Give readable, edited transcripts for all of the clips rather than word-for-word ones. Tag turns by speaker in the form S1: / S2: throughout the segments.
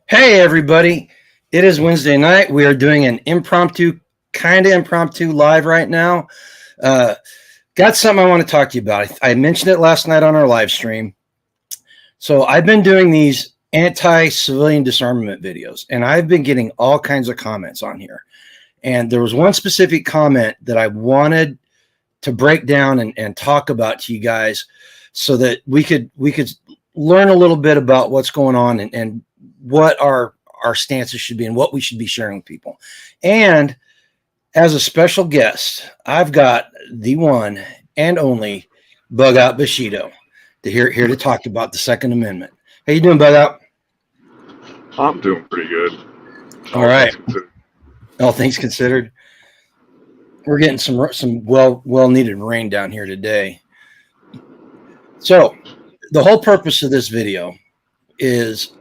S1: Hey, everybody. It is Wednesday night. We are doing an kind of impromptu live right now. Uh, got something I want to talk to you about. I mentioned it last night on our live stream. So I've been doing these anti-civilian disarmament videos, and I've been getting all kinds of comments on here. And there was one specific comment that I wanted to break down and talk about to you guys so that we could learn a little bit about what's going on and what our stances should be and what we should be sharing with people. And as a special guest, I've got the one and only Bug Out Bushido here to talk about the Second Amendment. How you doing, Bug Out?
S2: I'm doing pretty good.
S1: All right. All things considered. We're getting some well needed rain down here today. So the whole purpose of this video is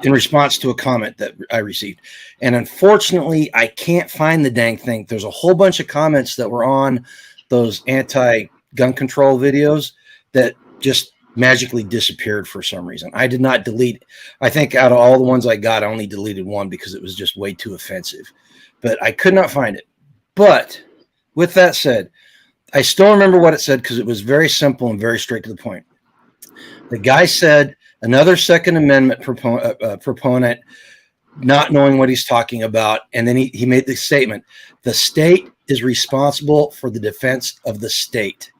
S1: in response to a comment that I received. And unfortunately, I can't find the dang thing. There's a whole bunch of comments that were on those anti-gun control videos that just magically disappeared for some reason. I did not delete. I think out of all the ones I got, I only deleted one because it was just way too offensive. But I could not find it. But with that said, I still remember what it said because it was very simple and very straight to the point. The guy said, another Second Amendment proponent not knowing what he's talking about. And then he made the statement, the state is responsible for the defense of the state.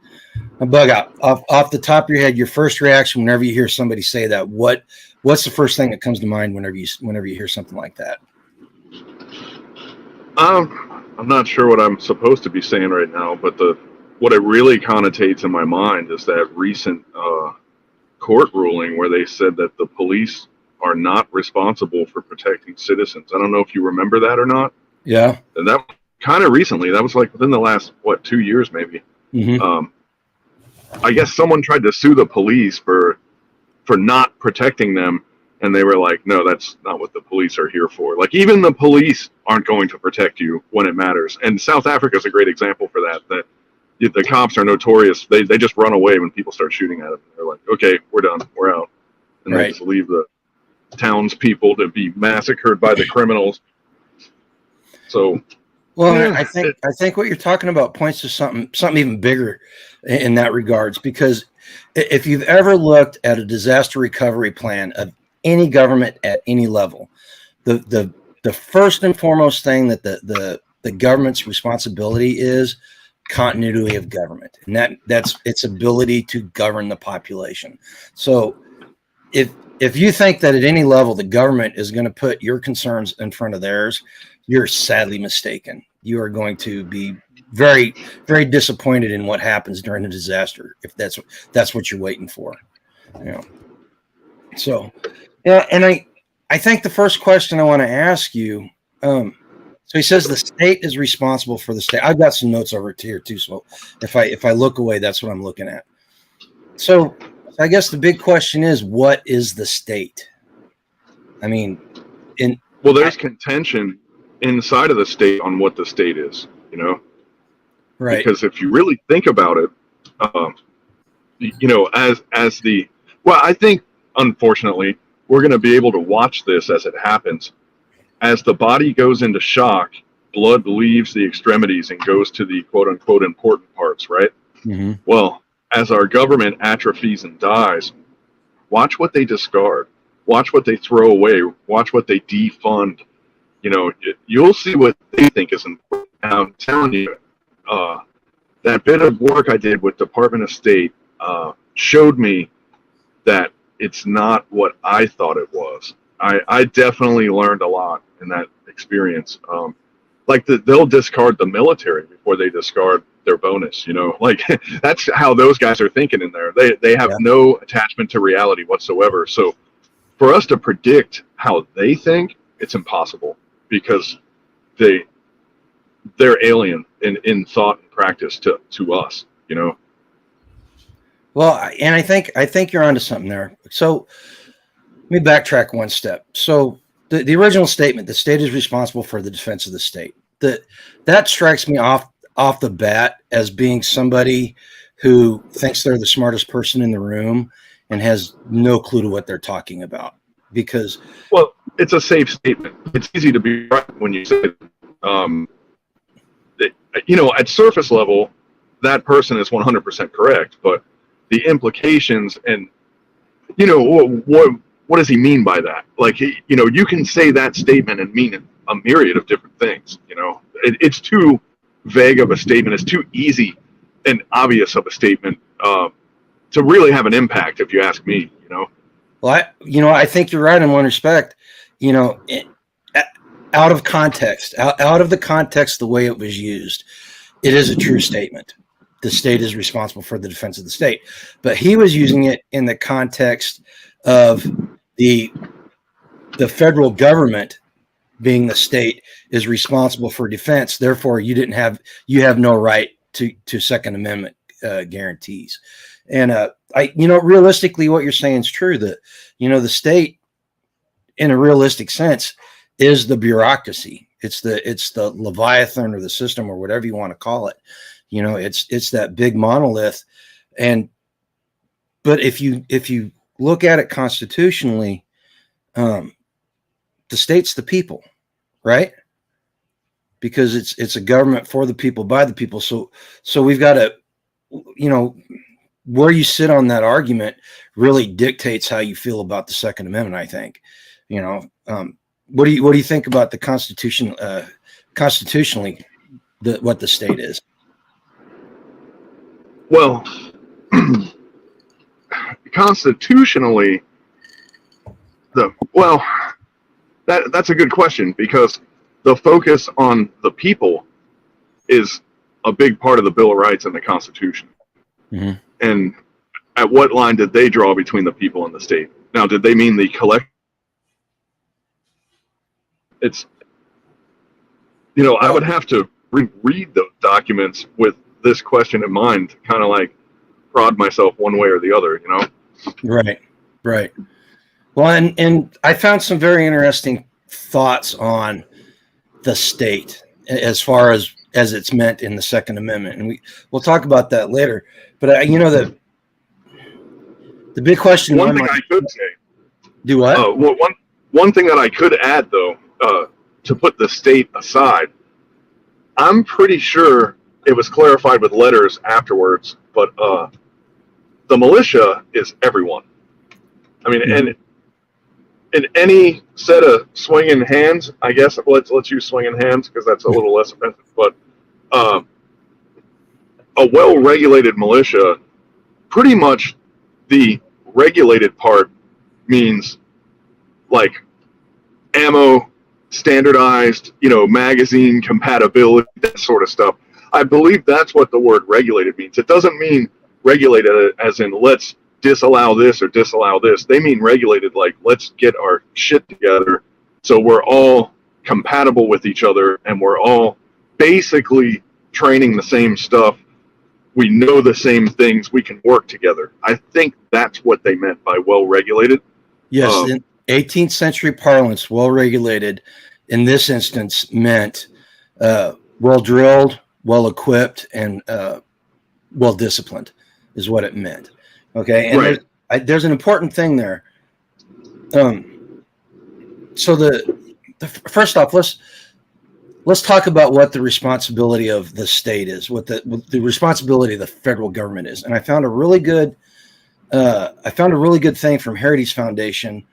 S1: Now, Bug Out, off the top of your head, your first reaction whenever you hear somebody say that, what's the first thing that comes to mind whenever you hear something like that?
S2: I'm not sure what I'm supposed to be saying right now, but what it really connotates in my mind is that recent court ruling where they said that the police are not responsible for protecting citizens. I don't know if you remember that or not.
S1: Yeah.
S2: And that kind of recently, that was like within the last, 2 years maybe. Mm-hmm. I guess someone tried to sue the police for not protecting them. And they were like, no, that's not what the police are here for. Like, even the police aren't going to protect you when it matters. And South Africa is a great example for that the cops are notorious. They just run away when people start shooting at them. They're like, okay, we're done. We're out. And They just leave the townspeople to be massacred by the criminals. So,
S1: well, yeah. I think what you're talking about points to something even bigger in that regards, because if you've ever looked at a disaster recovery plan of any government at any level, the first and foremost thing that the government's responsibility is continuity of government, and that's its ability to govern the population. So if you think that at any level the government is going to put your concerns in front of theirs, you're sadly mistaken. You are going to be very, very disappointed in what happens during a disaster if that's what you're waiting for. So yeah, and I think the first question I want to ask you, so he says the state is responsible for the state. I've got some notes over here too. So if I look away, that's what I'm looking at. So I guess the big question is, what is the state? I mean,
S2: there's contention inside of the state on what the state is, right? Because if you really think about it, I think unfortunately we're going to be able to watch this as it happens. As the body goes into shock, blood leaves the extremities and goes to the quote-unquote important parts, right? Mm-hmm. Well, as our government atrophies and dies, watch what they discard. Watch what they throw away. Watch what they defund. You'll see what they think is important. And I'm telling you, that bit of work I did with Department of State showed me that it's not what I thought it was. I definitely learned a lot in that experience. They'll discard the military before they discard their bonus, like that's how those guys are thinking in there. They have no attachment to reality whatsoever. So for us to predict how they think, it's impossible because they're alien in thought and practice to us,
S1: Well, and I think you're onto something there. So let me backtrack one step. So the original statement, the state is responsible for the defense of the state, that strikes me off the bat as being somebody who thinks they're the smartest person in the room and has no clue to what they're talking about. because
S2: well, it's a safe statement. It's easy to be right when you say, at surface level, that person is 100% correct, but the implications and, what does he mean by that? Like, you can say that statement and mean a myriad of different things. It's too vague of a statement. It's too easy and obvious of a statement to really have an impact, if you ask me.
S1: Well, I think you're right in one respect. Out of context, out of the context, the way it was used, it is a true statement. The state is responsible for the defense of the state, but he was using it in the context of the federal government being the state is responsible for defense. Therefore, you have no right to Second Amendment guarantees. And realistically, what you're saying is true. That the state, in a realistic sense, is the bureaucracy. It's the Leviathan or the system or whatever you want to call it. It's that big monolith. But if you look at it constitutionally, the state's the people, right? Because it's a government for the people, by the people. So we've got to, where you sit on that argument really dictates how you feel about the Second Amendment, I think. What do you think about the Constitution, constitutionally, what the state is?
S2: Well, constitutionally, that's a good question, because the focus on the people is a big part of the Bill of Rights and the Constitution. Mm-hmm. And at what line did they draw between the people and the state? Now, did they mean the collective? I would have to read the documents with this question in mind to kind of like prod myself one way or the other,
S1: Right. Well, and I found some very interesting thoughts on the state as far as it's meant in the Second Amendment, and we'll talk about that later. But the big question.
S2: One thing I could say.
S1: Do what?
S2: One thing that I could add, though, to put the state aside, I'm pretty sure it was clarified with letters afterwards, but the militia is everyone. I mean, mm-hmm. And in any set of swinging hands, I guess let's use swinging hands because that's a little less offensive. But a well-regulated militia, pretty much the regulated part means like ammo, standardized, magazine compatibility, that sort of stuff. I believe that's what the word regulated means. It doesn't mean regulated as in let's disallow this or disallow this. They mean regulated like let's get our shit together so we're all compatible with each other and we're all basically training the same stuff. We know the same things. We can work together. I think that's what they meant by well-regulated.
S1: Yes, in 18th century parlance, well-regulated in this instance meant well-drilled, well-equipped, and well-disciplined is what it meant. Okay, and right. There's an important thing there. So first off, let's talk about what the responsibility of the state is, what the responsibility of the federal government is. And I found a really good thing from Heritage Foundation,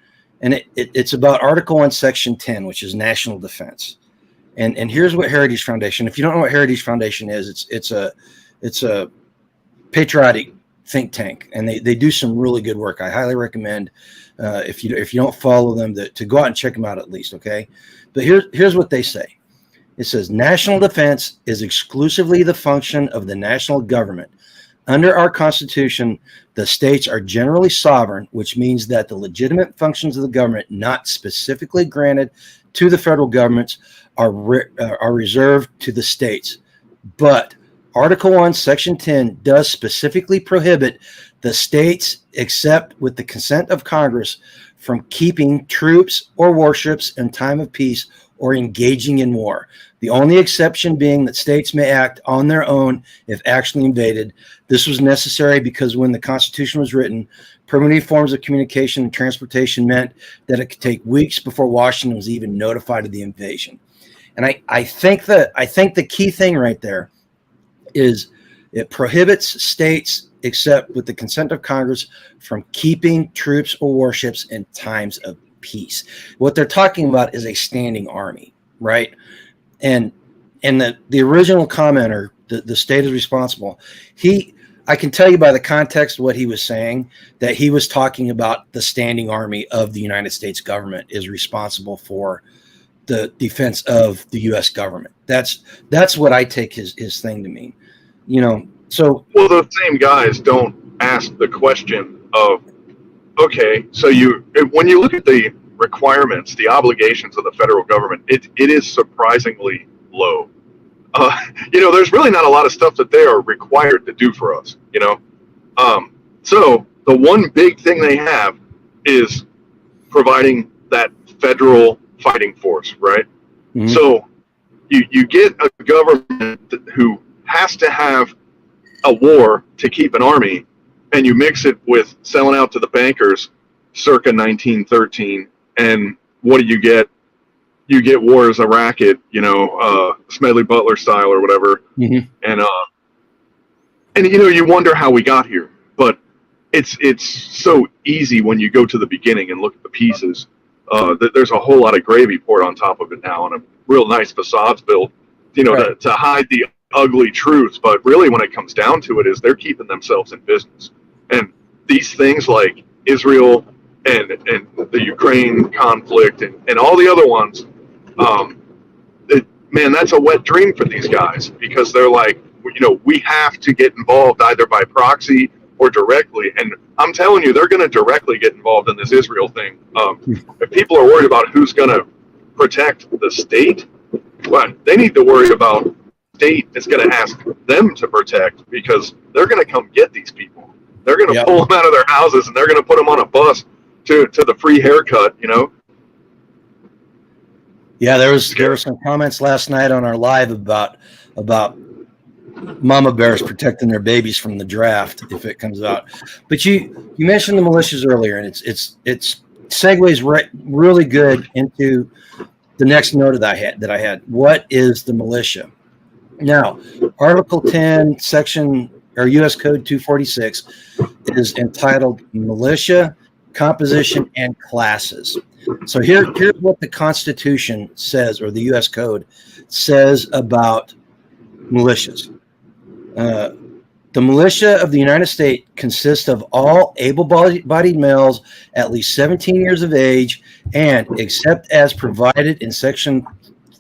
S1: and it's about Article 1, Section 10, which is national defense. And here's what Heritage Foundation. If you don't know what Heritage Foundation is, it's a patriotic think tank, and they do some really good work. I highly recommend if you don't follow them to go out and check them out at least. Okay, but here's what they say. It says national defense is exclusively the function of the national government. Under our Constitution, the states are generally sovereign, which means that the legitimate functions of the government not specifically granted to the federal governments are reserved to the states. But Article 1, Section 10 does specifically prohibit the states, except with the consent of Congress, from keeping troops or warships in time of peace or engaging in war. The only exception being that states may act on their own if actually invaded. This was necessary because when the Constitution was written, primitive forms of communication and transportation meant that it could take weeks before Washington was even notified of the invasion. And I think the key thing right there is it prohibits states, except with the consent of Congress, from keeping troops or warships in times of peace. What they're talking about is a standing army, right? And the original commenter, the state is responsible. I can tell you by the context of what he was saying that he was talking about the standing army of the United States government is responsible for the defense of the U.S. government. That's what I take his thing to mean. So
S2: well, the same guys don't ask the question of, okay, so when you look at the requirements, the obligations of the federal government, it is surprisingly low. There's really not a lot of stuff that they are required to do for us. So the one big thing they have is providing that federal fighting force, right? Mm-hmm. So you get a government who has to have a war to keep an army, and you mix it with selling out to the bankers circa 1913, and what do you get? You get war as a racket, Smedley Butler style or whatever. Mm-hmm. And you wonder how we got here, but it's so easy when you go to the beginning and look at the pieces. That there's a whole lot of gravy poured on top of it now, and a real nice facades built, right, to hide the ugly truths. But really, when it comes down to it, is they're keeping themselves in business. And these things like Israel and the Ukraine conflict and all the other ones, man, that's a wet dream for these guys, because they're like, we have to get involved either by proxy or directly. And I'm telling you, they're going to directly get involved in this Israel thing. If people are worried about who's going to protect the state, well, they need to worry about the state is going to ask them to protect, because they're going to come get these people. They're going to pull them out of their houses, and they're going to put them on a bus to the free haircut,
S1: Yeah, there were some comments last night on our live about mama bears protecting their babies from the draft if it comes out. But you mentioned the militias earlier, and it's segues really good into the next note that I had. What is the militia? Now, Article 10, Section or U.S. Code 246 is entitled Militia, Composition, and Classes. So here's what the Constitution says, or the U.S. Code says about militias. The militia of the United States consists of all able-bodied males at least 17 years of age, and except as provided in Section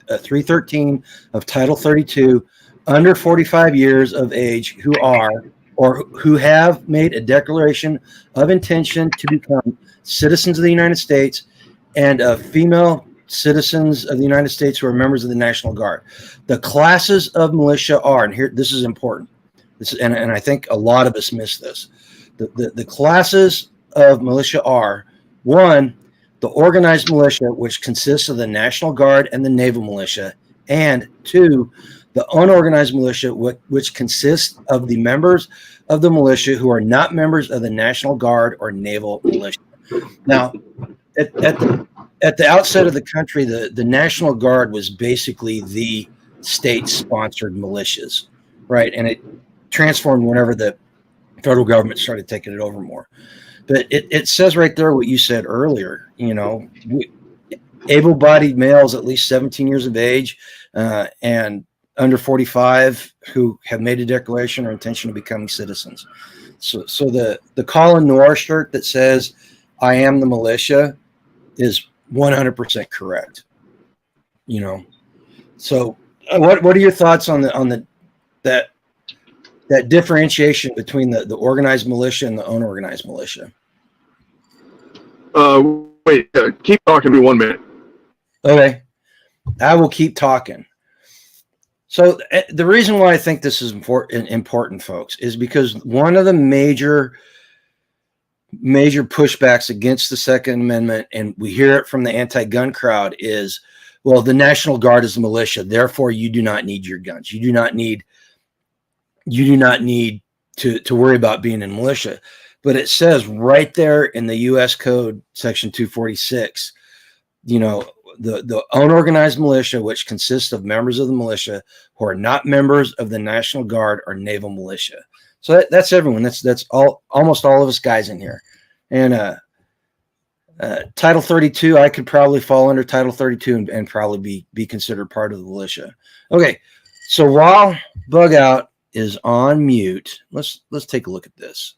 S1: 313 of Title 32, under 45 years of age who are or who have made a declaration of intention to become citizens of the United States, and of female citizens of the United States who are members of the National Guard. The classes of militia are, and here this is important. And I think a lot of us miss this. The classes of militia are: one, the organized militia, which consists of the National Guard and the Naval Militia, and two, the unorganized militia, which consists of the members of the militia who are not members of the National Guard or Naval Militia. Now, at the outset of the country, the National Guard was basically the state-sponsored militias, right? And it transformed whenever the federal government started taking it over more. But it says right there what you said earlier, able-bodied males at least 17 years of age and under 45 who have made a declaration or intention of becoming citizens. So the Colin Noir shirt that says, "I am the militia," is 100% correct. So what are your thoughts on that differentiation between the organized militia and the unorganized militia?
S2: Wait, keep talking to me 1 minute.
S1: Okay, I will keep talking. So the reason why I think this is important, folks, is because one of the major pushbacks against the Second Amendment, and we hear it from the anti-gun crowd, is, well, the National Guard is the militia, therefore you do not need your guns. You do not need to worry about being in militia. But it says right there in the U.S. Code, Section 246, the unorganized militia, which consists of members of the militia who are not members of the National Guard or Naval Militia. So that's everyone. That's almost all of us guys in here. And Title 32, I could probably fall under Title 32 and probably be considered part of the militia. Okay, so while Bug Out is on mute, let's take a look at this.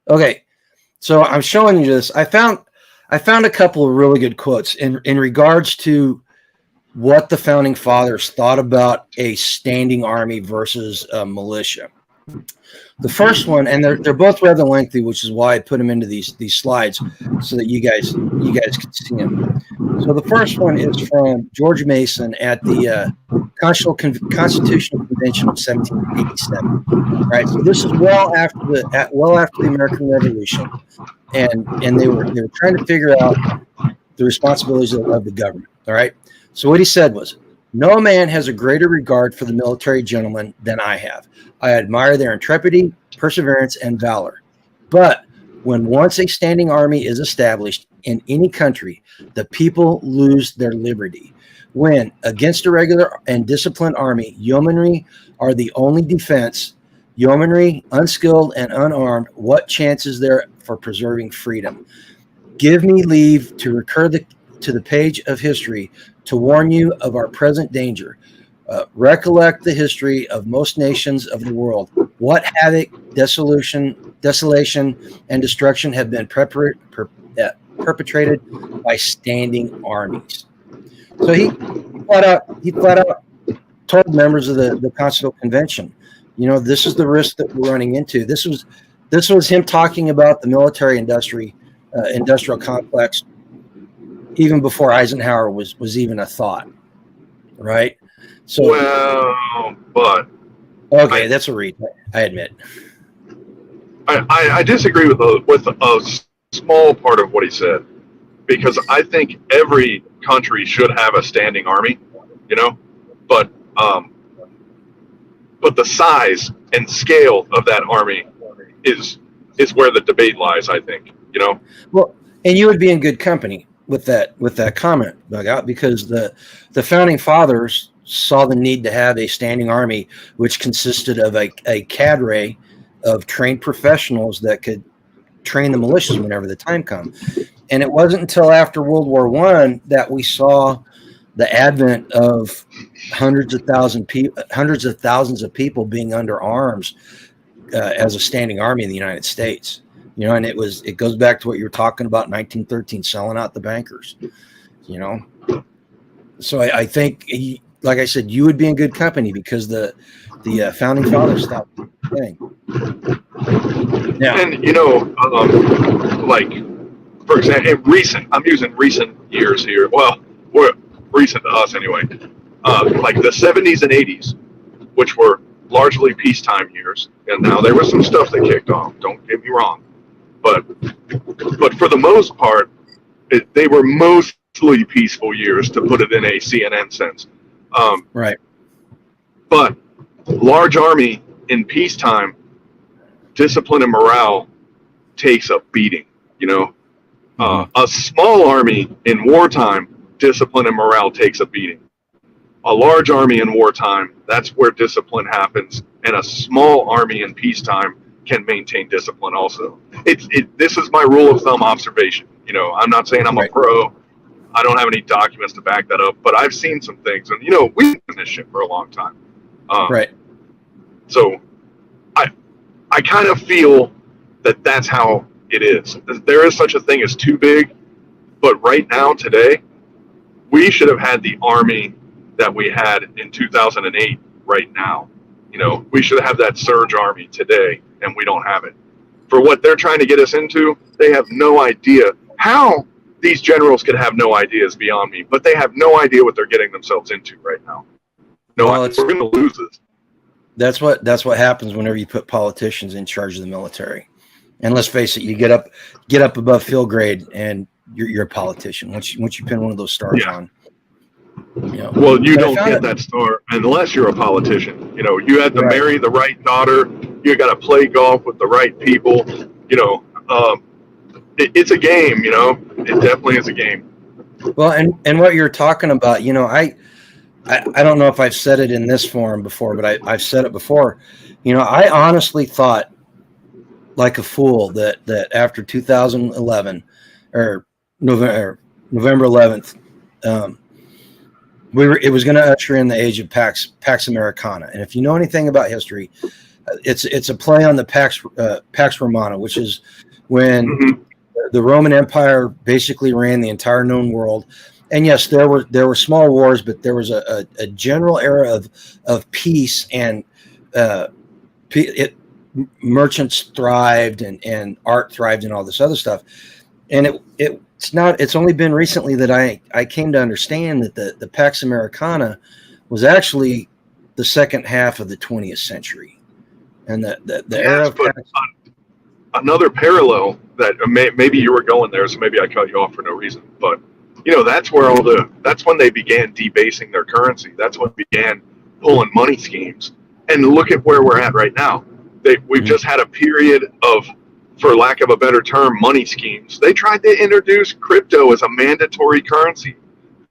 S1: Okay, so I'm showing you this. I found a couple of really good quotes in regards to what the founding fathers thought about a standing army versus a militia. The first one, and they're both rather lengthy, which is why I put them into these slides so that you guys can see them. So the first one is from George Mason at the Constitutional Convention of 1787. Right, so this is well after the American Revolution, and they were trying to figure out the responsibilities of the government. All right, so what he said was, "No man has a greater regard for the military gentlemen than I have. I admire their intrepidity, perseverance, and valor. But when once a standing army is established in any country, the people lose their liberty. When, against a regular and disciplined army, yeomanry are the only defense, yeomanry, unskilled and unarmed, what chance is there for preserving freedom? Give me leave to recur to the page of history to warn you of our present danger. Recollect the history of most nations of the world. What havoc, desolation, and destruction have been perpetrated by standing armies." So he flat out told members of the Constitutional Convention, this is the risk that we're running into. This was him talking about the military industrial complex even before Eisenhower was even a thought, right? So,
S2: well, but
S1: okay, that's a read. I admit.
S2: I disagree with a small part of what he said, because I think every country should have a standing army, but the size and scale of that army is where the debate lies, I think.
S1: Well, and you would be in good company with that comment, Bug Out, because the founding fathers saw the need to have a standing army, which consisted of a cadre of trained professionals that could train the militias whenever the time comes. And it wasn't until after World War I that we saw the advent of hundreds of thousands of people being under arms as a standing army in the United States. And it goes back to what you were talking about, 1913, selling out the bankers. So I think, like I said, you would be in good company because the founding fathers stopped the thing. Yeah.
S2: And like, for example, I'm using recent years here. Well, recent to us anyway. Like the 70s and 80s, which were largely peacetime years, and now there was some stuff that kicked off. Don't get me wrong, but for the most part, they were mostly peaceful years, to put it in a CNN sense.
S1: Right.
S2: But large army in peacetime, discipline and morale takes a beating. A small army in wartime, discipline and morale takes a beating. A large army in wartime, that's where discipline happens, and a small army in peacetime can maintain discipline also. This is my rule of thumb observation. I'm not saying I'm a pro. I don't have any documents to back that up, but I've seen some things, and we've been in this shit for a long time.
S1: Right.
S2: So I kind of feel that that's how it is. There is such a thing as too big, but right now, today, we should have had the army that we had in 2008 right now. We should have that surge army today, and we don't have it. For what they're trying to get us into, they have no idea how these generals could have no ideas beyond me, but they have no idea what they're getting themselves into right now. No, we're going to lose this.
S1: That's what happens whenever you put politicians in charge of the military. And let's face it, you get up above field grade, and you're a politician. Once you pin one of those stars on.
S2: Well, you don't get that star unless you're a politician. You had to marry the right daughter. You got to play golf with the right people. It's a game. It definitely is a game.
S1: Well, and what you're talking about, I don't know if I've said it in this forum before, but I've said it before. I honestly thought, like a fool, that after 2011 or November 11th, it was going to usher in the age of Pax Americana. And if you know anything about history, it's a play on the Pax Romana, which is when the Roman Empire basically ran the entire known world. And yes, there were small wars, but there was a general era of peace, and merchants thrived and art thrived and all this other stuff. And it's only been recently that I came to understand that the Pax Americana was actually the second half of the 20th century, and the era of
S2: another parallel that maybe you were going there, so maybe I cut you off for no reason, but that's where that's when they began debasing their currency. That's when they began pulling money schemes. And look at where we're at right now. We've just had a period of, for lack of a better term, money schemes. They tried to introduce crypto as a mandatory currency,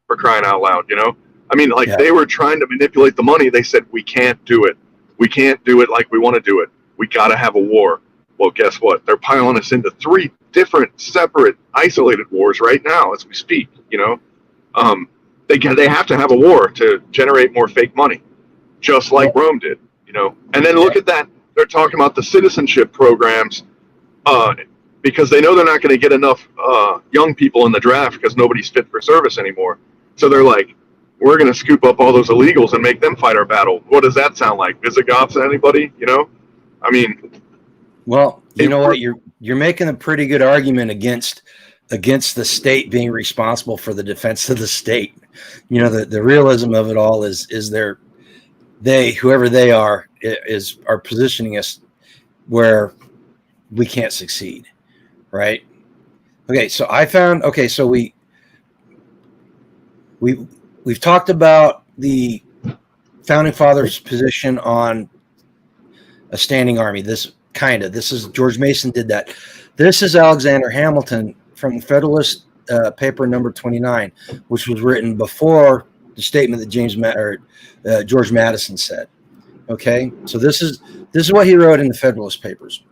S2: for crying out loud. They were trying to manipulate the money. They said, we can't do it. We can't do it like we want to do it. We got to have a war. Well, guess what? They're piling us into 3 different, separate, isolated wars right now as we speak. They have to have a war to generate more fake money, just like Rome did. And then look at that. They're talking about the citizenship programs because they know they're not going to get enough young people in the draft because nobody's fit for service anymore. So they're like, we're going to scoop up all those illegals and make them fight our battle. What does that sound like? Visigoths to anybody?
S1: Well, you know what? You're making a pretty good argument against the state being responsible for the defense of the state. The realism of it all is whoever they are positioning us where we can't succeed, right? Okay, so we've talked about the founding fathers' position on a standing army. This is George Mason did that. This is Alexander Hamilton from the Federalist paper number 29, which was written before the statement that George Madison said. Okay, so this is what he wrote in the Federalist Papers.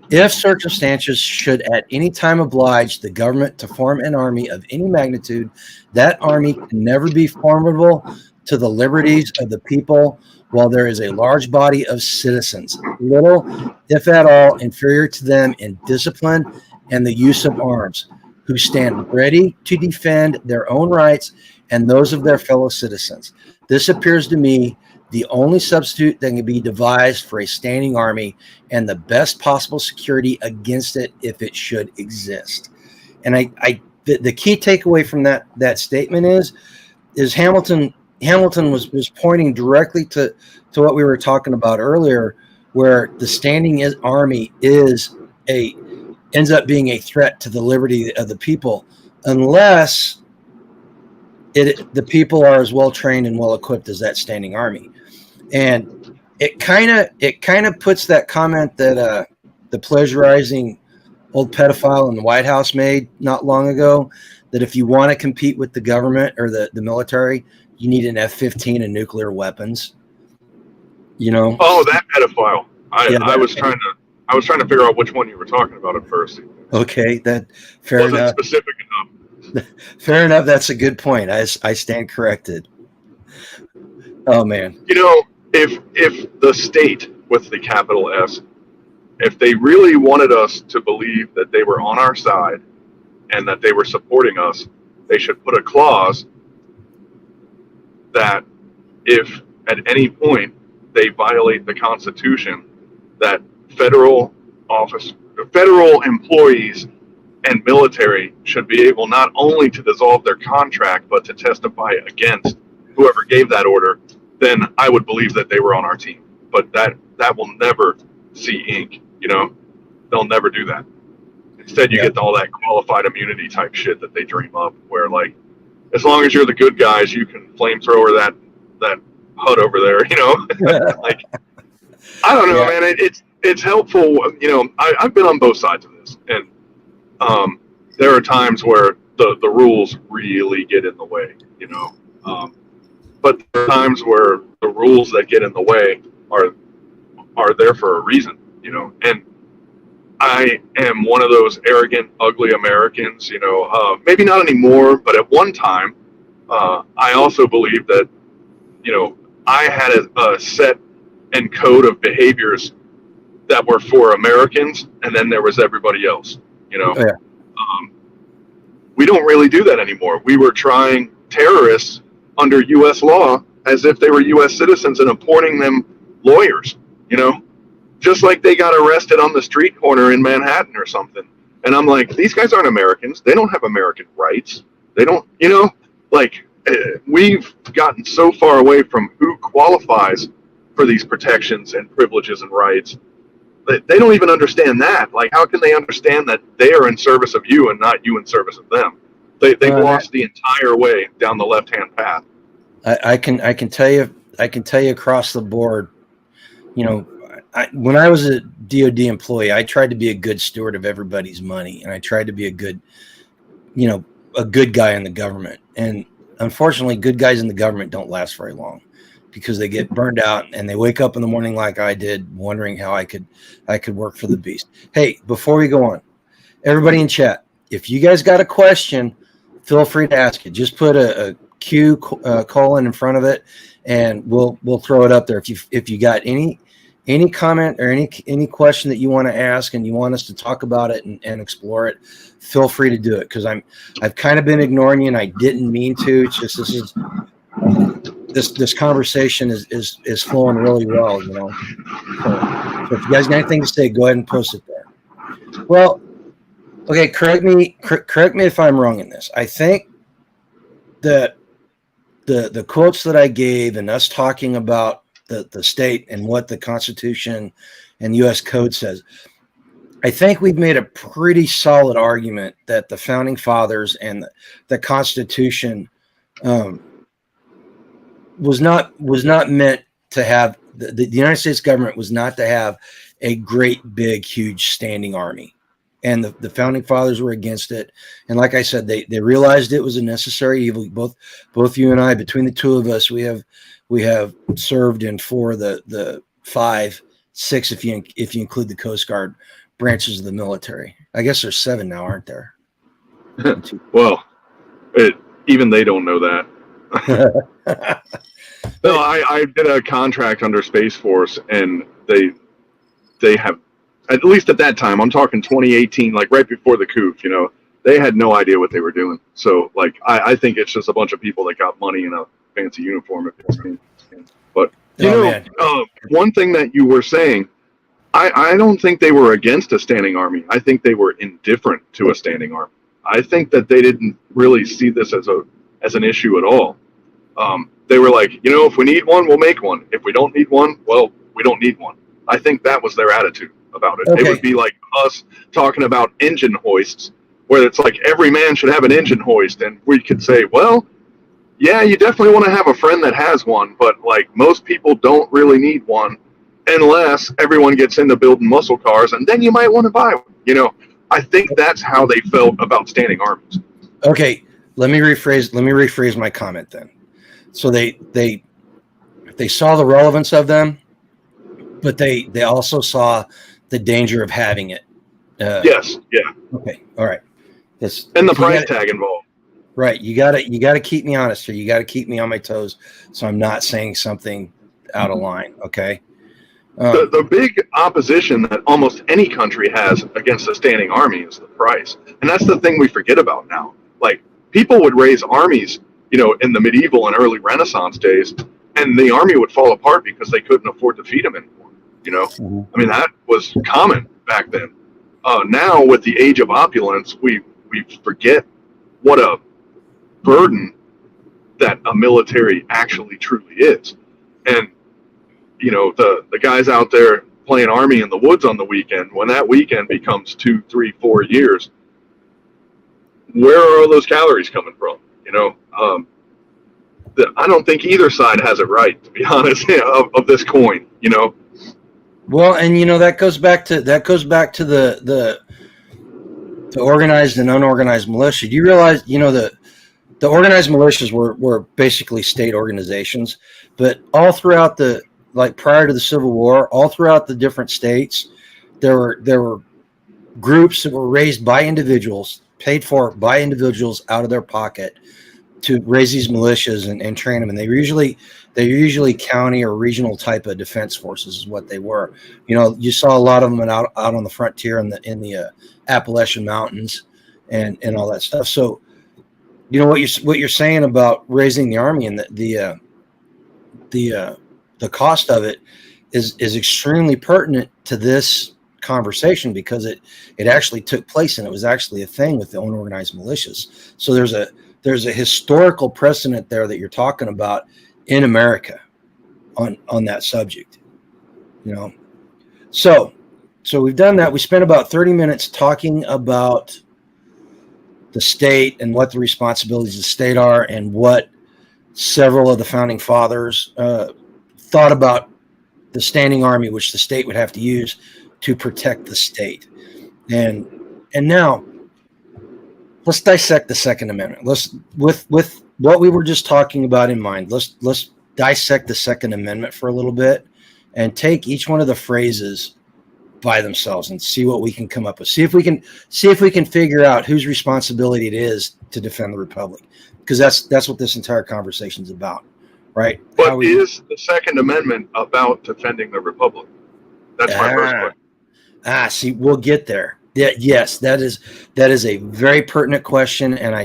S1: If circumstances should at any time oblige the government to form an army of any magnitude, that army can never be formidable to the liberties of the people while there is a large body of citizens, little, if at all, inferior to them in discipline and the use of arms, who stand ready to defend their own rights and those of their fellow citizens. This appears to me the only substitute that can be devised for a standing army and the best possible security against it if it should exist. And the key takeaway from that statement is Hamilton was pointing directly to what we were talking about earlier, where the standing army ends up being a threat to the liberty of the people, unless the people are as well trained and well equipped as that standing army. And it kind of puts that comment that the plagiarizing old pedophile in the White House made not long ago, that if you want to compete with the government or the military, you need an F-15 and nuclear weapons.
S2: Oh, that pedophile. I was trying to figure out which one you were talking about at first.
S1: Okay, that fair enough.
S2: Wasn't specific enough.
S1: Fair enough. That's a good point. I stand corrected. Oh man.
S2: If the state with the capital S, if they really wanted us to believe that they were on our side and that they were supporting us, they should put a clause that if at any point they violate the Constitution, that federal employees and military should be able not only to dissolve their contract, but to testify against whoever gave that order, then I would believe that they were on our team. But that will never see ink. They'll never do that. Instead, you get all that qualified immunity type shit that they dream up, where like, as long as you're the good guys, you can flamethrower that HUD over there. Like, I don't know, man. It's helpful. I've been on both sides of this, and there are times where the rules really get in the way. But there are times where the rules that get in the way are there for a reason. And I am one of those arrogant, ugly Americans, maybe not anymore, but at one time, I also believed that, I had a set and code of behaviors that were for Americans, and then there was everybody else, we don't really do that anymore. We were trying terrorists under U.S. law as if they were U.S. citizens and appointing them lawyers, just like they got arrested on the street corner in Manhattan or something. And I'm like, these guys aren't Americans. They don't have American rights. They don't, we've gotten so far away from who qualifies for these protections and privileges and rights. They don't even understand that. Like, how can they understand that they are in service of you and not you in service of them? They've lost the entire way down the left-hand path.
S1: I can tell you across the board, when I was a DOD employee, I tried to be a good steward of everybody's money, and I tried to be a good guy in the government. And unfortunately, good guys in the government don't last very long, because they get burned out and they wake up in the morning like I did, wondering how I could work for the beast. Hey, before we go on, everybody in chat, if you guys got a question, feel free to ask it. Just put a Q colon in front of it, and we'll throw it up there. If you got any comment or any question that you want to ask and you want us to talk about it and explore it, feel free to do it, because I've kind of been ignoring you, and I didn't mean to. It's just this conversation is flowing really well, So if you guys got anything to say, go ahead and post it there. Well, okay, correct me if I'm wrong in this. I think that the quotes that I gave and us talking about the state and what the Constitution and U.S. Code says, I think we've made a pretty solid argument that the Founding Fathers and the Constitution was not meant to have the United States government was not to have a great, big, huge standing army. And the Founding Fathers were against it. And like I said, they realized it was a necessary evil. Both you and I, between the two of us, we have served in 4 of the 5, 6 if you include the Coast Guard branches of the military. I guess there's 7 now, aren't there?
S2: Well, even they don't know that. No, I did a contract under Space Force, and they have, at least at that time, I'm talking 2018, like right before the coup, they had no idea what they were doing. So, like, I think it's just a bunch of people that got money in a fancy uniform. But, one thing that you were saying, I don't think they were against a standing army. I think they were indifferent to a standing army. I think that they didn't really see this as an issue at all. They were like, if we need one, we'll make one. If we don't need one, well, we don't need one. I think that was their attitude about it. Okay. It would be like us talking about engine hoists, where it's like every man should have an engine hoist. And we could say, well, yeah, you definitely want to have a friend that has one, but like most people don't really need one unless everyone gets into building muscle cars, and then you might want to buy one. I think that's how they felt about standing armies.
S1: Okay, let me rephrase my comment then. So they saw the relevance of them, but they also saw the danger of having it.
S2: Yes. Yeah.
S1: Okay. All right.
S2: And the price tag involved.
S1: Right. You gotta keep me honest here. You gotta keep me on my toes, so I'm not saying something out of line. Okay.
S2: The big opposition that almost any country has against a standing army is the price, and that's the thing we forget about now. Like, people would raise armies, in the medieval and early Renaissance days, and the army would fall apart because they couldn't afford to feed them anymore. Mm-hmm. I mean, that was common back then. Now, with the age of opulence, we forget what a burden that a military actually truly is. And, you know, the guys out there playing Army in the woods on the weekend, when that weekend becomes 2, 3, 4 years, where are all those calories coming from? You know, I don't think either side has it right, to be honest, of this coin, you know.
S1: Well, and you know that goes back to the organized and unorganized militia. Do you realize, you know, the organized militias were basically state organizations, but all throughout prior to the Civil War, all throughout the different states, there were groups that were raised by individuals, paid for by individuals out of their pocket to raise these militias and train them. And they're usually county or regional type of defense forces is what they were. You know, you saw a lot of them out on the frontier in the Appalachian Mountains and all that stuff. So, you know, what you're saying about raising the Army and the cost of it is extremely pertinent to this conversation, because it actually took place, and it was actually a thing with the unorganized militias. So there's a historical precedent there that you're talking about in America on that subject, you know. So we've done that. We spent about 30 minutes talking about the state and what the responsibilities of the state are, and what several of the founding fathers thought about the standing army, which the state would have to use to protect the state. And now let's dissect the Second Amendment. Let's, with what we were just talking about in mind, let's dissect the Second Amendment for a little bit and take each one of the phrases by themselves and see what we can come up with. See if we can figure out whose responsibility it is to defend the republic, because that's what this entire conversation is about, right?
S2: But is the Second Amendment about defending the republic? That's my first question.
S1: See, we'll get there. Yes, that is a very pertinent question, and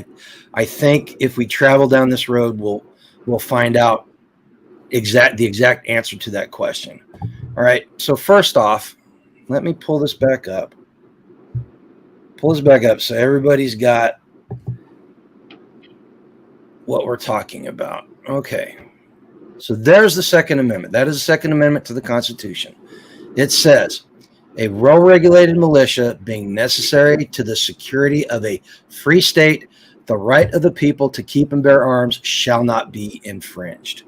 S1: I think if we travel down this road, we'll find out the exact answer to that question. All right. So first off, let me pull this back up. So everybody's got what we're talking about. Okay. So there's the Second Amendment. That is the Second Amendment to the Constitution. It says, a well-regulated militia being necessary to the security of a free state, the right of the people to keep and bear arms shall not be infringed.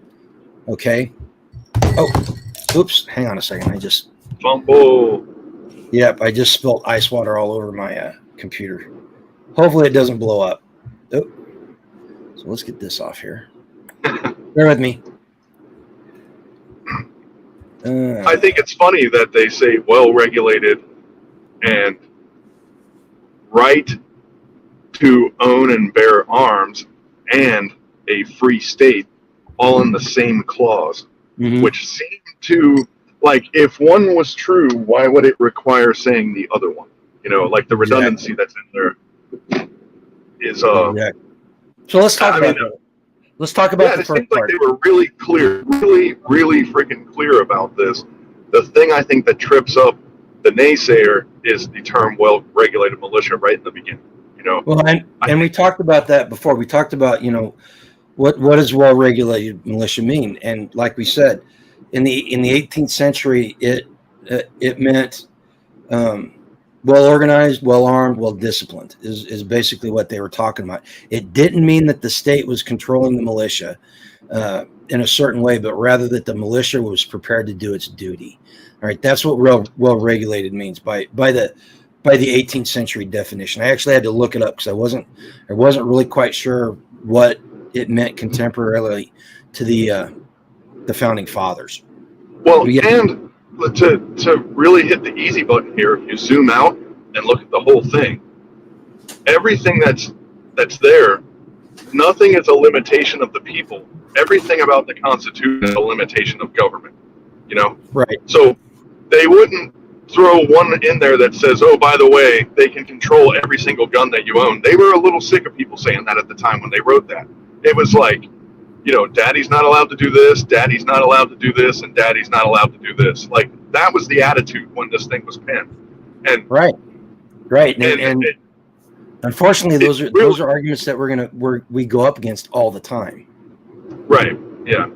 S1: Okay. Oh, oops. Hang on a second. I just
S2: fumble.
S1: Yep, I just spilled ice water all over my computer. Hopefully it doesn't blow up. Oh. So let's get this off here. Bear with me.
S2: I think it's funny that they say well-regulated and right to own and bear arms and a free state all in the same clause, which seem to, like, if one was true, why would it require saying the other one? You know, like the redundancy that's in there is
S1: So let's talk about that. Let's talk about the first part.
S2: They were really clear, really freaking clear about this. The thing I think that trips up the naysayer is the term well-regulated militia right in the beginning. You know,
S1: well, and we talked about that before. We talked about, you know, what does well-regulated militia mean? And like we said, in the 18th century, it meant well-organized, well-armed, well-disciplined is basically what they were talking about. It didn't mean that the state was controlling the militia in a certain way, but rather that the militia was prepared to do its duty. All right, that's what well-regulated means by the 18th century definition. I actually had to look it up because I wasn't really quite sure what it meant contemporarily to the founding fathers.
S2: Well, and to really hit the easy button here, if you zoom out and look at the whole thing, everything that's there, nothing is a limitation of the people. Everything about the Constitution is a limitation of government. You know?
S1: Right.
S2: So they wouldn't throw one in there that says, oh, by the way, they can control every single gun that you own. They were a little sick of people saying that at the time when they wrote that. It was like, you know, daddy's not allowed to do this, daddy's not allowed to do this, and daddy's not allowed to do this. Like, that was the attitude when this thing was penned. And
S1: right. Right. And unfortunately, those are arguments that we go up against all the time.
S2: Right. Yeah.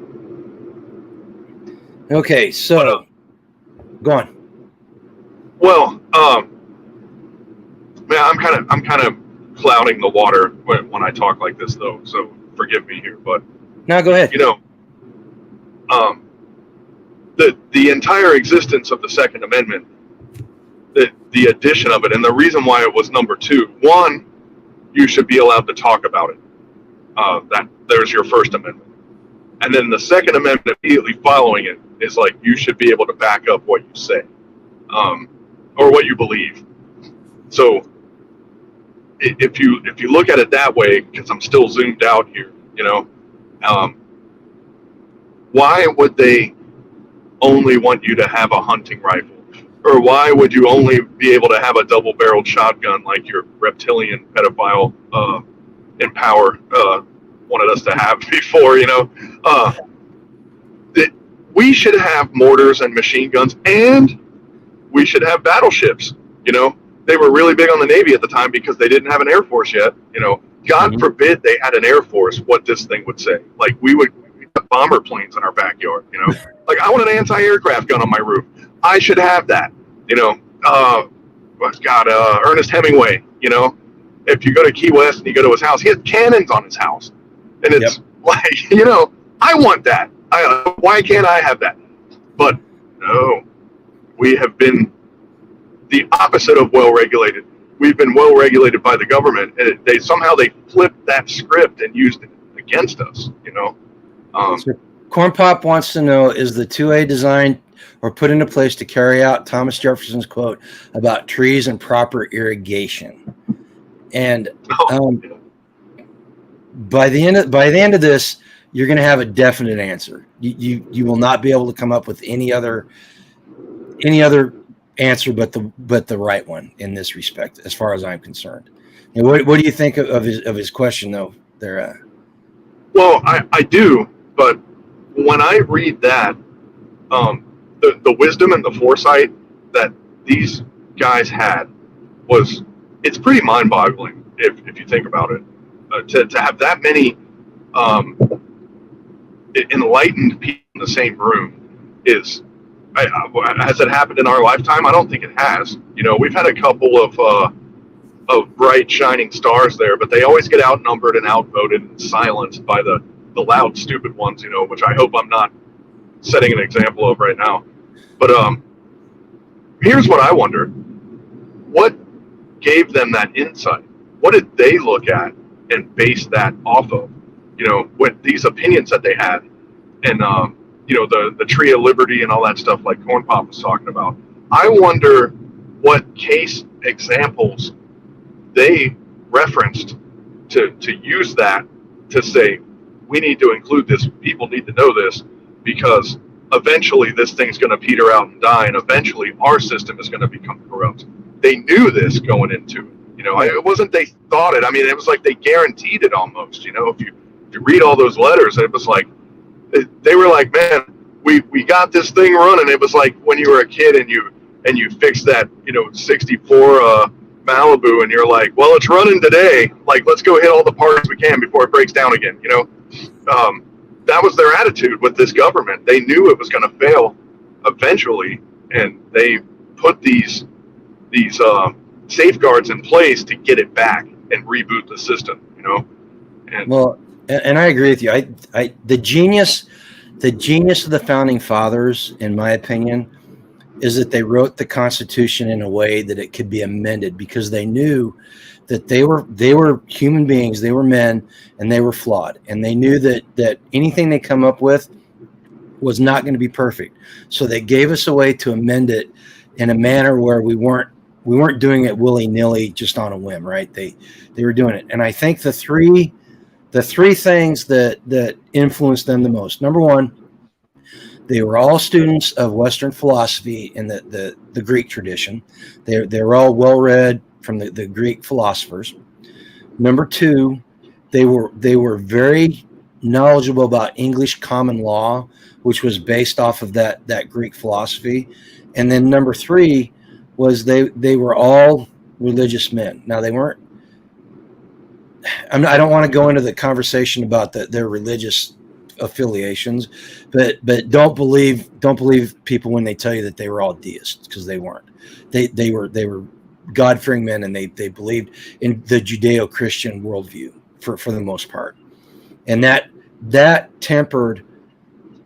S1: Okay. So, go on.
S2: Well, man, I'm kind of clouding the water when I talk like this, though. So forgive me here, but
S1: No, go ahead.
S2: You know, the entire existence of the Second Amendment, the addition of it, and the reason why it was number 2. One, you should be allowed to talk about it. That there's your First Amendment, and then the Second Amendment immediately following it is like you should be able to back up what you say, or what you believe. So if you look at it that way, because I'm still zoomed out here, why would they only want you to have a hunting rifle? Or why would you only be able to have a double-barreled shotgun like your reptilian pedophile in power wanted us to have before, we should have mortars and machine guns, and we should have battleships. They were really big on the Navy at the time because they didn't have an Air Force yet. God forbid they had an Air Force, what this thing would say. Like, we would have bomber planes in our backyard, Like, I want an anti-aircraft gun on my roof. I should have that, Ernest Hemingway, if you go to Key West and you go to his house, he has cannons on his house. And it's like, I want that. Why can't I have that? But no, we have been the opposite of well-regulated. We've been well-regulated by the government, and they flipped that script and used it against us,
S1: So Corn Pop wants to know, is the 2A designed or put into place to carry out Thomas Jefferson's quote about trees and proper irrigation? And by the end of this, you're going to have a definite answer. You will not be able to come up with any other answer but the right one in this respect, as far as I'm concerned. And what do you think of his question, though? There.
S2: Well, I do, but when I read that, the wisdom and the foresight that these guys had it's pretty mind-boggling if you think about it. To have that many enlightened people in the same room has it happened in our lifetime? I don't think it has. We've had a couple of bright shining stars there, but they always get outnumbered and outvoted and silenced by the loud, stupid ones, which I hope I'm not setting an example of right now. But here's what I wonder. What gave them that insight? What did they look at and base that off of? With these opinions that they had, and the tree of liberty and all that stuff like Corn Pop was talking about. I wonder what case examples they referenced to use that to say, we need to include this, people need to know this, because eventually this thing's going to peter out and die, and eventually our system is going to become corrupt. They knew this going into it. It wasn't they thought it. I mean, it was like they guaranteed it almost. If you read all those letters, it was like, they were like, man, we got this thing running. It was like when you were a kid and you fixed that 64 Malibu, and you're like, well, it's running today. Like, let's go hit all the parts we can before it breaks down again. That was their attitude with this government. They knew it was going to fail eventually, and they put these safeguards in place to get it back and reboot the system.
S1: And I agree with you. The genius of the founding fathers, in my opinion, is that they wrote the Constitution in a way that it could be amended, because they knew that they were human beings, they were men, and they were flawed, and they knew that anything they come up with was not going to be perfect. So they gave us a way to amend it in a manner where we weren't doing it willy-nilly just on a whim, right? They were doing it. And I think the three things that influenced them the most. Number one, they were all students of Western philosophy in the Greek tradition. They were all well-read from the Greek philosophers. Number two, they were very knowledgeable about English common law, which was based off of that Greek philosophy. And then number three was they were all religious men. Now they weren't. I don't want to go into the conversation about their religious affiliations, but don't believe people when they tell you that they were all deists, because they weren't. They were God-fearing men, and they believed in the Judeo-Christian worldview for the most part, and that tempered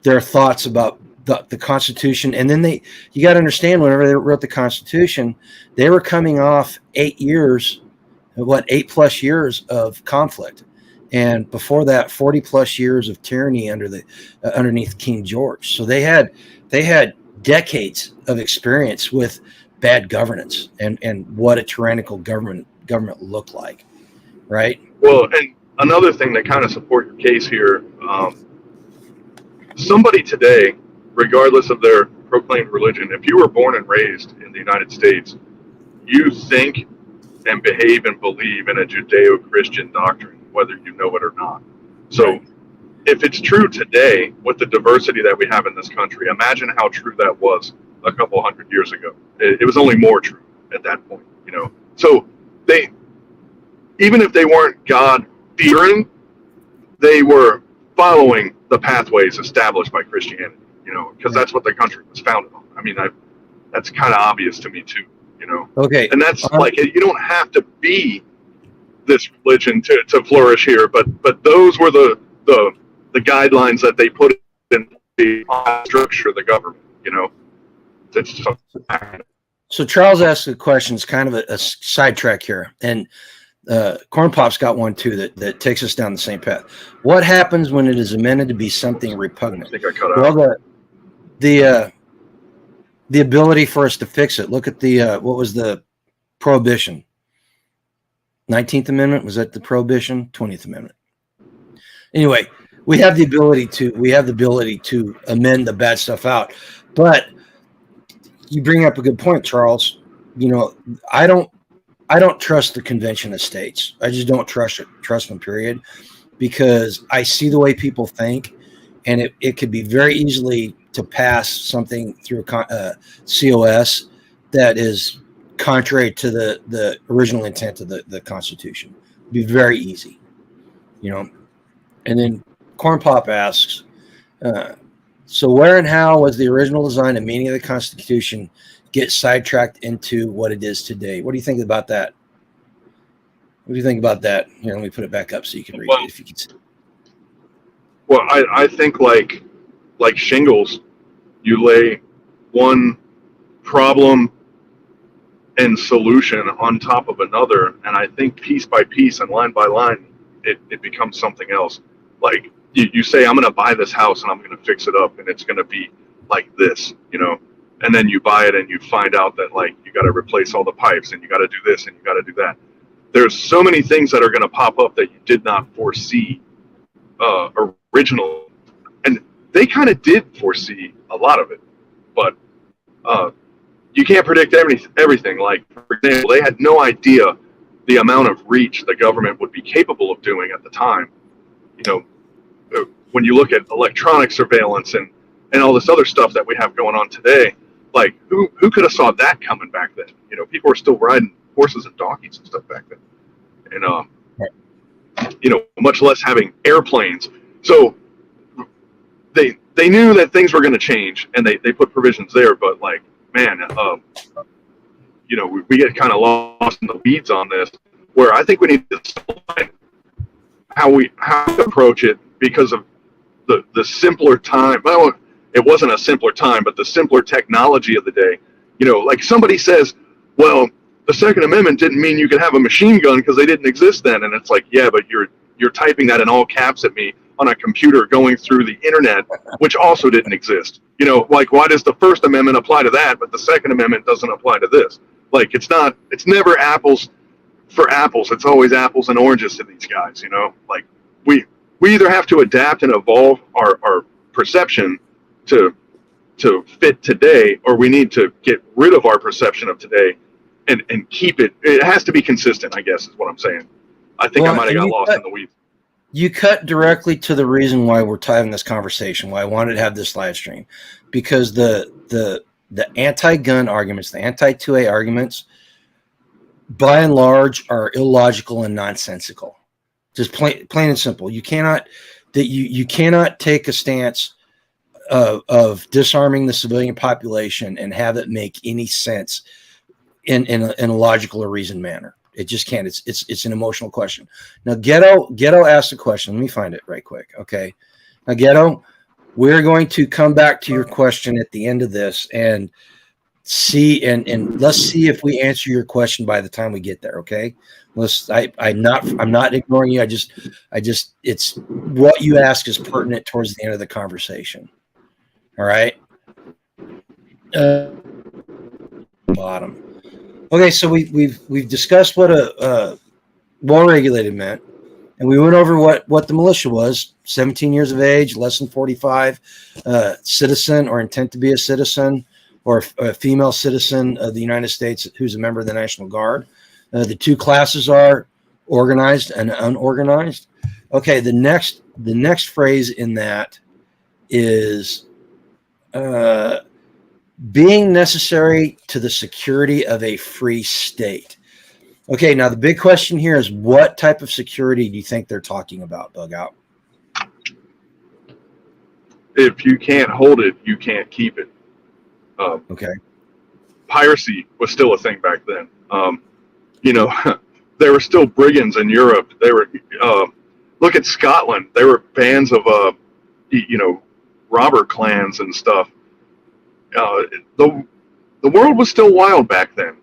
S1: their thoughts about the Constitution. And then you got to understand, whenever they wrote the Constitution, they were coming off 8 years. 8+ years of conflict, and before that, 40+ years of tyranny underneath King George. So they had decades of experience with bad governance and what a tyrannical government looked like, right?
S2: Well, and another thing that kind of support your case here, somebody today, regardless of their proclaimed religion, if you were born and raised in the United States, you think and behave and believe in a Judeo-Christian doctrine, whether you know it or not. So if it's true today with the diversity that we have in this country, imagine how true that was a couple hundred years ago. It was only more true at that point, you know. So they, even if they weren't God-fearing, they were following the pathways established by Christianity, you know, because that's what the country was founded on. I mean, that's kind of obvious to me too. You know,
S1: okay,
S2: and that's like, you don't have to be this religion to flourish here, but those were the guidelines that they put in the structure of the government. You know, it's just
S1: so Charles asked a question. It's kind of a sidetrack here, and Corn Pop's got one too that takes us down the same path. What happens when it is amended to be something repugnant?
S2: I think I cut out.
S1: Well, the ability for us to fix it. Look at what was the Prohibition? 19th Amendment? Was that the Prohibition? 20th Amendment. Anyway, we have the ability to amend the bad stuff out. But you bring up a good point, Charles. You know, I don't trust the Convention of States. I just don't trust them, period, because I see the way people think, and it could be very easily to pass something through a COS that is contrary to the original intent of the Constitution. It'd be very easy, you know. And then Corn Pop asks, so where and how was the original design and meaning of the Constitution get sidetracked into what it is today? What do you think about that? What do you think about that? Here, let me put it back up so you can read it if you can see.
S2: Well, I think like shingles, you lay one problem and solution on top of another, and I think piece by piece and line by line, it becomes something else. Like you say, I'm going to buy this house and I'm going to fix it up, and it's going to be like this, you know. And then you buy it and you find out that, like, you got to replace all the pipes and you got to do this and you got to do that. There's so many things that are going to pop up that you did not foresee originally. And they kind of did foresee a lot of it, but you can't predict everything. Like, for example, they had no idea the amount of reach the government would be capable of doing at the time. You know, when you look at electronic surveillance and all this other stuff that we have going on today, like, who could have saw that coming back then? You know, people were still riding horses and donkeys and stuff back then, and you know, much less having airplanes. So they knew that things were going to change, and they put provisions there. But, like, man, you know, we get kind of lost in the weeds on this, where I think we need to decide how to approach it, because of the simpler time. Well, it wasn't a simpler time, but the simpler technology of the day. You know, like, somebody says, well, the Second Amendment didn't mean you could have a machine gun because they didn't exist then. And it's like, yeah, but you're typing that in all caps at me on a computer going through the internet, which also didn't exist. You know, like, why does the First Amendment apply to that, but the Second Amendment doesn't apply to this? Like, it's never apples for apples. It's always apples and oranges to these guys, you know? Like, we either have to adapt and evolve our perception to fit today, or we need to get rid of our perception of today and keep it. It has to be consistent, I guess, is what I'm saying. I think I might have got lost in the weeds.
S1: You cut directly to the reason why we're having this conversation, why I wanted to have this live stream, because the anti-gun arguments, the anti-2A arguments, by and large, are illogical and nonsensical. Just plain and simple. You cannot take a stance of disarming the civilian population and have it make any sense in a logical or reasoned manner. It just can't. It's an emotional question. Now, Ghetto asked a question. Let me find it right quick. Okay. Now, Ghetto, we're going to come back to your question at the end of this and see and let's see if we answer your question by the time we get there. Okay. I'm not ignoring you. I just it's what you ask is pertinent towards the end of the conversation. All right. Bottom. Okay, so we've discussed what a well-regulated meant, and we went over what the militia was: 17 years of age, less than 45, citizen or intent to be a citizen, or a female citizen of the United States who's a member of the National Guard. The two classes are organized and unorganized. Okay, the next phrase in that is being necessary to the security of a free state. Okay, now the big question here is, what type of security do you think they're talking about, Bug Out?
S2: If you can't hold it, you can't keep it.
S1: Okay.
S2: Piracy was still a thing back then. There were still brigands in Europe. They were, look at Scotland. There were bands of, robber clans and stuff. The world was still wild back then.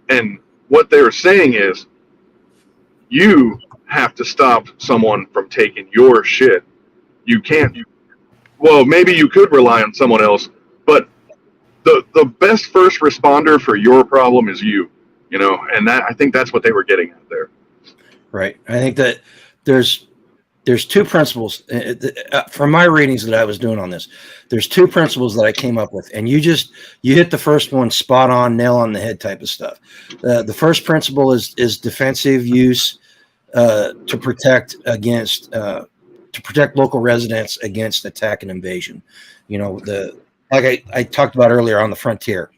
S2: And what they were saying is, you have to stop someone from taking your shit. You can't. Well, maybe you could rely on someone else, but the best first responder for your problem is you. And I think that's what they were getting at there.
S1: Right. I think that there's two principles from my readings that I was doing on this. There's two principles that I came up with, and you hit the first one spot on, nail on the head type of stuff. The first principle is defensive use to protect local residents against attack and invasion. Like I talked about earlier on the frontier.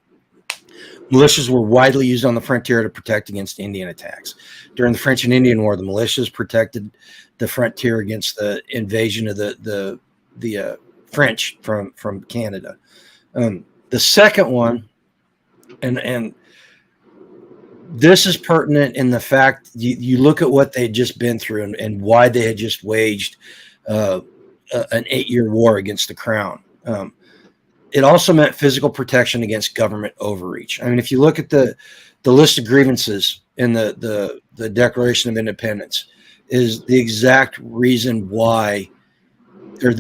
S1: Militias were widely used on the frontier to protect against Indian attacks. During the French and Indian War, the militias protected the frontier against the invasion of the French from Canada. The second one, and this is pertinent in the fact you look at what they had just been through and why they had just waged an 8-year war against the crown. It also meant physical protection against government overreach. I mean, if you look at the list of grievances in the Declaration of Independence, is the exact reason why, or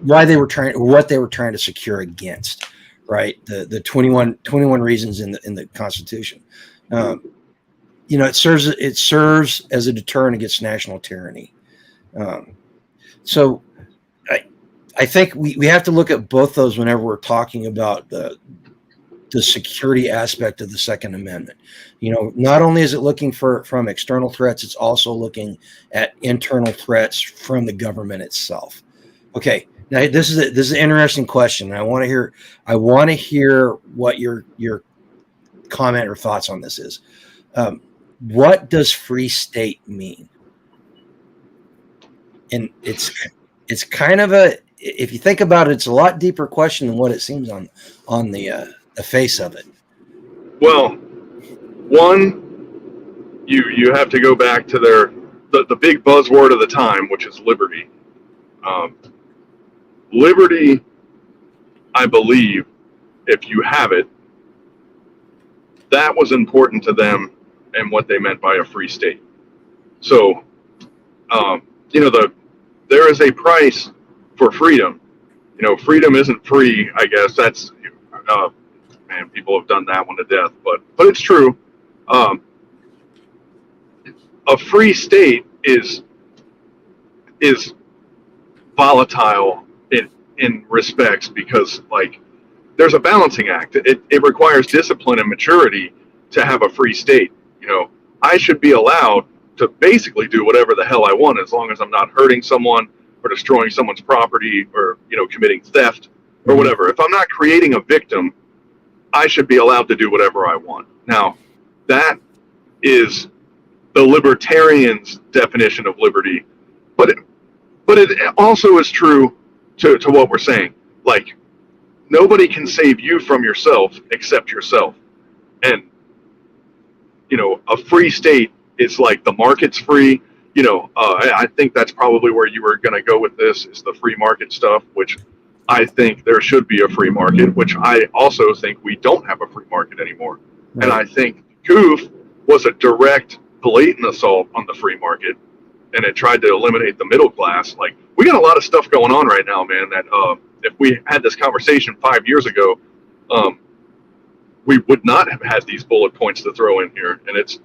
S1: what they were trying to secure against, right? The 21 reasons in the Constitution. It serves as a deterrent against national tyranny. So I think we have to look at both those whenever we're talking about the security aspect of the Second Amendment. Not only is it looking from external threats, it's also looking at internal threats from the government itself. Okay, now this is an interesting question, and I want to hear what your comment or thoughts on this is. What does free state mean? And it's kind of if you think about it, it's a lot deeper question than what it seems on the face of it.
S2: Well, one, you have to go back to the big buzzword of the time, which is liberty. Liberty, I believe, if you have it, that was important to them and what they meant by a free state. So, there is a price for freedom. Freedom isn't free, I guess. That's, people have done that one to death, but it's true. A free state is volatile in respects because, there's a balancing act. It requires discipline and maturity to have a free state. I should be allowed to basically do whatever the hell I want as long as I'm not hurting someone or destroying someone's property or, committing theft or whatever. If I'm not creating a victim, I should be allowed to do whatever I want. Now, that is the libertarian's definition of liberty. But it also is true to what we're saying. Like, nobody can save you from yourself except yourself. And, a free state is like the market's free. I think that's probably where you were going to go with this, is the free market stuff, which I think there should be a free market, which I also think we don't have a free market anymore. Right. And I think Goof was a direct, blatant assault on the free market, and it tried to eliminate the middle class. Like, we got a lot of stuff going on right now, man, that if we had this conversation 5 years ago, we would not have had these bullet points to throw in here. And it's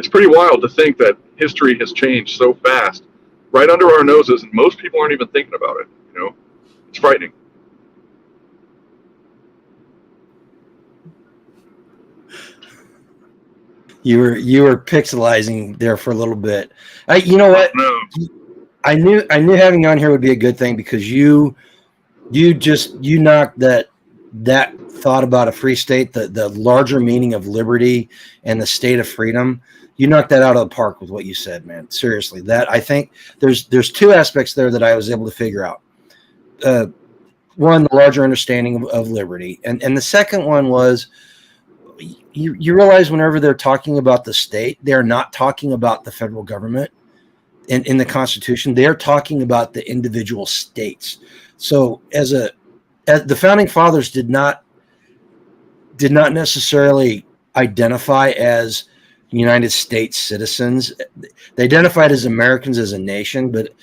S2: pretty wild to think that history has changed so fast right under our noses, and most people aren't even thinking about it. It's frightening.
S1: You were pixelizing there for a little bit. You know what?
S2: No.
S1: I knew having you on here would be a good thing, because you knocked that thought about a free state, the larger meaning of liberty and the state of freedom. You knocked that out of the park with what you said, man. Seriously, that I think there's two aspects there that I was able to figure out. One, the larger understanding of liberty, and the second one was, you realize whenever they're talking about the state, they're not talking about the federal government in the Constitution. They're talking about the individual states. So as the founding fathers did not necessarily identify as United States citizens. They identified as Americans as a nation, but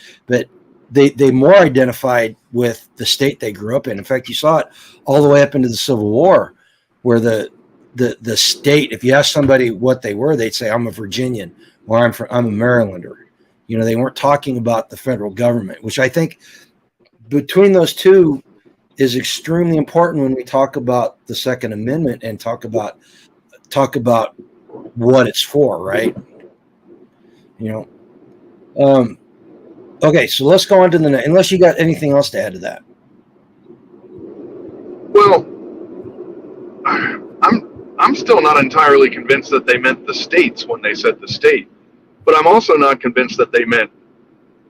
S1: they more identified with the state they grew up in. In fact, you saw it all the way up into the Civil War, where the state, if you ask somebody what they were, they'd say, I'm a Virginian, or I'm a Marylander. They weren't talking about the federal government, which I think between those two is extremely important when we talk about the Second Amendment and talk about what it's for, right? Okay, so let's go on to the next, unless you got anything else to add to that.
S2: Well, I'm still not entirely convinced that they meant the states when they said the state, but I'm also not convinced that they meant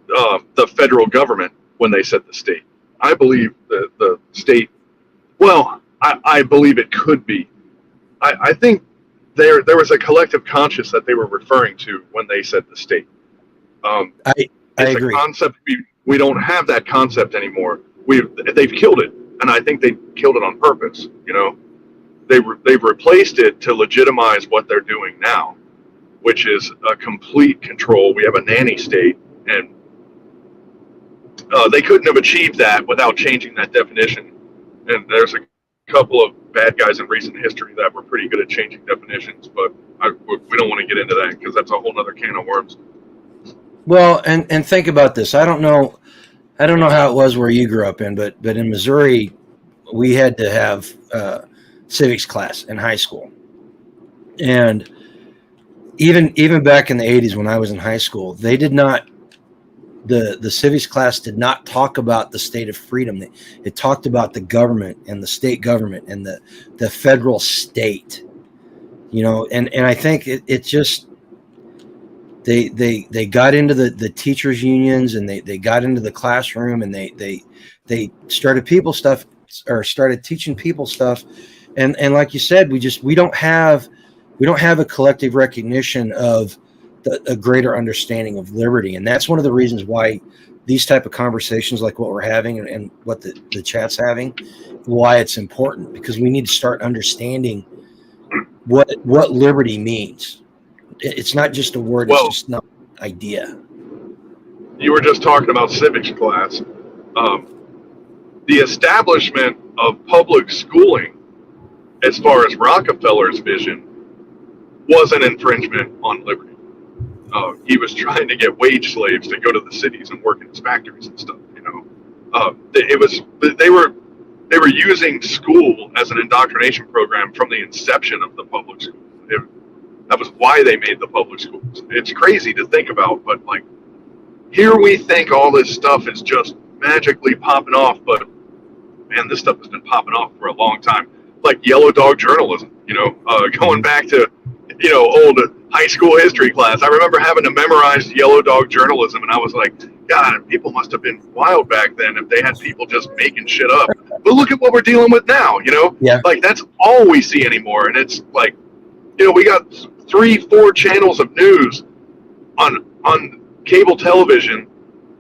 S2: the federal government when they said the state. I believe the state, well, I believe it could be. I think there was a collective conscience that they were referring to when they said the state.
S1: I agree.
S2: A concept we don't have that concept anymore. They've killed it, and I think they killed it on purpose. They've replaced it to legitimize what they're doing now, which is a complete control. We have a nanny state, and they couldn't have achieved that without changing that definition. And there's a couple of bad guys in recent history that were pretty good at changing definitions, but we don't want to get into that because that's a whole other can of worms.
S1: Well, and think about this. I don't know how it was where you grew up in, but in Missouri, we had to have civics class in high school. And even back in the 80s when I was in high school, they did not, the civics class did not talk about the state of freedom. It talked about the government and the state government and the federal state, and I think it just, they got into the teachers unions, and they got into the classroom, and they started started teaching people stuff. And like you said, we don't have a collective recognition of a greater understanding of liberty. And that's one of the reasons why these type of conversations, like what we're having and what the chat's having, why it's important, because we need to start understanding what liberty means. It's not just a word. It's just not an idea.
S2: You were just talking about civics class. The establishment of public schooling, as far as Rockefeller's vision, was an infringement on liberty. He was trying to get wage slaves to go to the cities and work in his factories and stuff. They were using school as an indoctrination program from the inception of the public school. That was why they made the public schools. It's crazy to think about, but like, here we think all this stuff is just magically popping off, but man, this stuff has been popping off for a long time. Like yellow dog journalism, going back to old high school history class. I remember having to memorize yellow dog journalism, and I was like, God, people must have been wild back then if they had people just making shit up. But look at what we're dealing with now,
S1: Yeah.
S2: Like, that's all we see anymore. And it's like, we got 3-4 channels of news on cable television,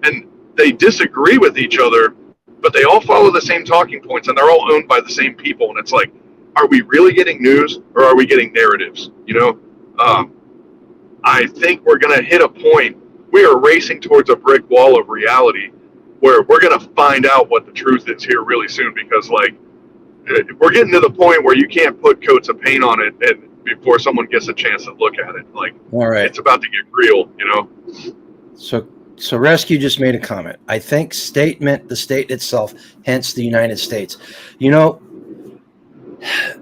S2: and they disagree with each other, but they all follow the same talking points, and they're all owned by the same people. And it's like, are we really getting news, or are we getting narratives? I think we're going to hit a point. We are racing towards a brick wall of reality where we're going to find out what the truth is here really soon, because we're getting to the point where you can't put coats of paint on it and before someone gets a chance to look at it. Like,
S1: all right,
S2: it's about to get real,
S1: So Rescue just made a comment. I think state meant the state itself, hence the United States.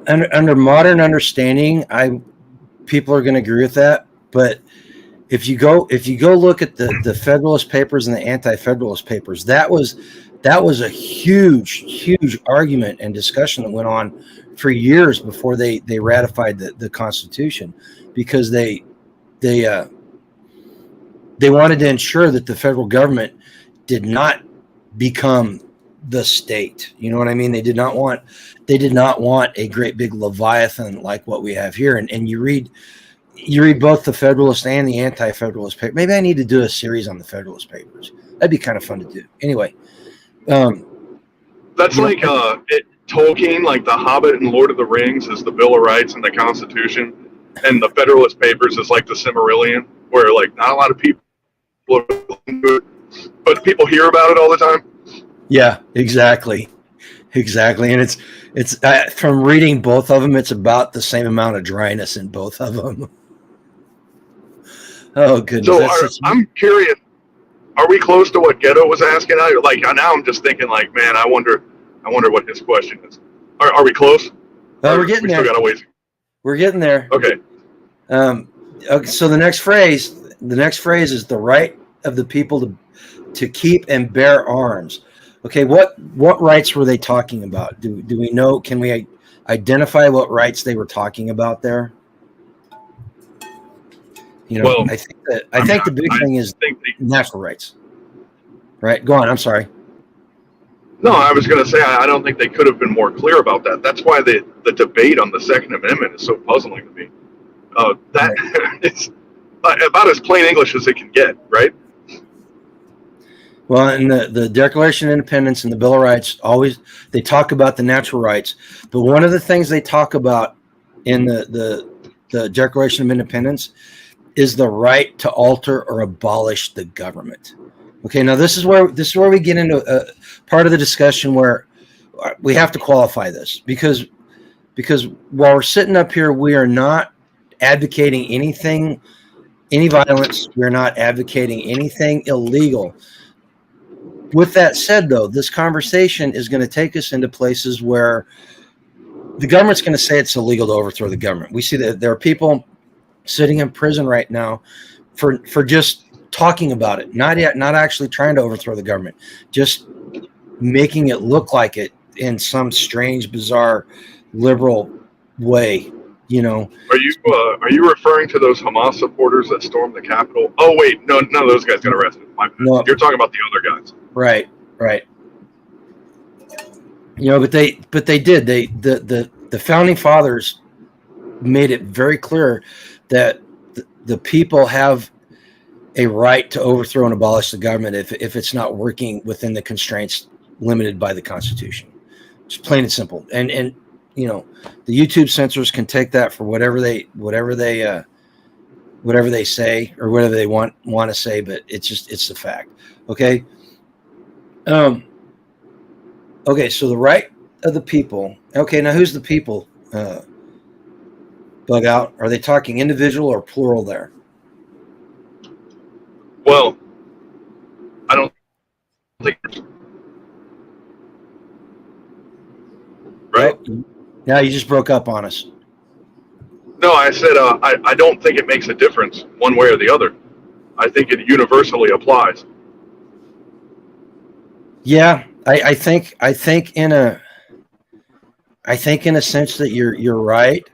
S1: Under modern understanding, people are going to agree with that. But if you go look at the Federalist Papers and the Anti-Federalist Papers, that was a huge argument and discussion that went on for years before they ratified the Constitution, because they wanted to ensure that the federal government did not become the state. You know what I mean? They did not want a great big Leviathan like what we have here. And you read both the Federalist and the Anti-Federalist paper. Maybe I need to do a series on the Federalist Papers. That'd be kind of fun to do. Anyway,
S2: that's like Tolkien, like The Hobbit and Lord of the Rings is the Bill of Rights and the Constitution, and the Federalist Papers is like the Silmarillion, where like not a lot of people, but people hear about it all the time.
S1: Yeah, exactly. And it's from reading both of them, it's about the same amount of dryness in both of them. Oh goodness!
S2: So I'm curious. Are we close to what Ghetto was asking? Like now, I'm just thinking, like, man, I wonder what his question is. Are we close?
S1: We're getting there.
S2: Still got a ways.
S1: We're getting there.
S2: Okay.
S1: Okay. So the next phrase is the right of the people to keep and bear arms. Okay, what rights were they talking about? Do we know? Can we identify what rights they were talking about there?
S2: Well,
S1: I think the big thing is natural rights. Right? Go on. I'm sorry.
S2: No, I was going to say I don't think they could have been more clear about that. That's why the debate on the Second Amendment is so puzzling to me. It's about as plain English as it can get, right?
S1: Well, in the Declaration of Independence and the Bill of Rights, always they talk about the natural rights. But one of the things they talk about in the Declaration of Independence is the right to alter or abolish the government. Okay, now this is where we get into a part of the discussion where we have to qualify this, because while we're sitting up here, we are not advocating any violence. We're not advocating anything illegal. With that said, though, this conversation is going to take us into places where the government's going to say it's illegal to overthrow the government. We see that there are people sitting in prison right now for just talking about it, not actually trying to overthrow the government, just making it look like it in some strange, bizarre, liberal way.
S2: Are you referring to those Hamas supporters that stormed the Capitol? Oh wait, no, none of those guys got arrested. No. You're talking about the other guys.
S1: Right. But they did. The founding fathers made it very clear that the people have a right to overthrow and abolish the government if it's not working within the constraints limited by the Constitution. Just plain and simple. And the YouTube censors can take that for whatever they say or whatever they want to say, but it's the fact. Okay. Okay. So the right of the people. Okay. Now who's the people? Bug out. Are they talking individual or plural there?
S2: Well, I don't think. Right.
S1: Now you just broke up on us.
S2: No, I said I don't think it makes a difference one way or the other. I think it universally applies.
S1: Yeah, I think in a sense that you're right.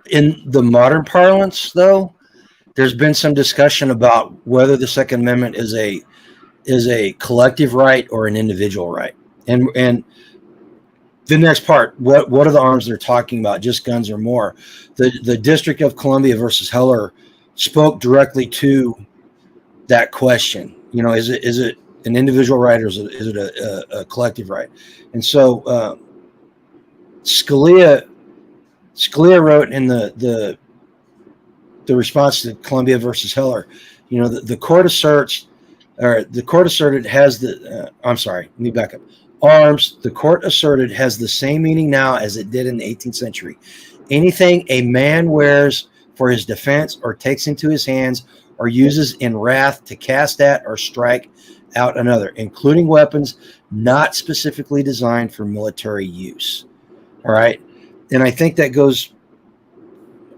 S1: In the modern parlance, though, there's been some discussion about whether the Second Amendment is a collective right or an individual right. And the next part, what are the arms they're talking about? Just guns or more? The District of Columbia versus Heller spoke directly to that question. Is it an individual right or is it a collective right? And so Scalia wrote in the response to Columbia versus Heller, the court asserts, or the court asserted has the, I'm sorry, let me back up. Arms, the court asserted, has the same meaning now as it did in the 18th century. Anything a man wears for his defense or takes into his hands or uses in wrath to cast at or strike out another, including weapons not specifically designed for military use. All right. And I think that goes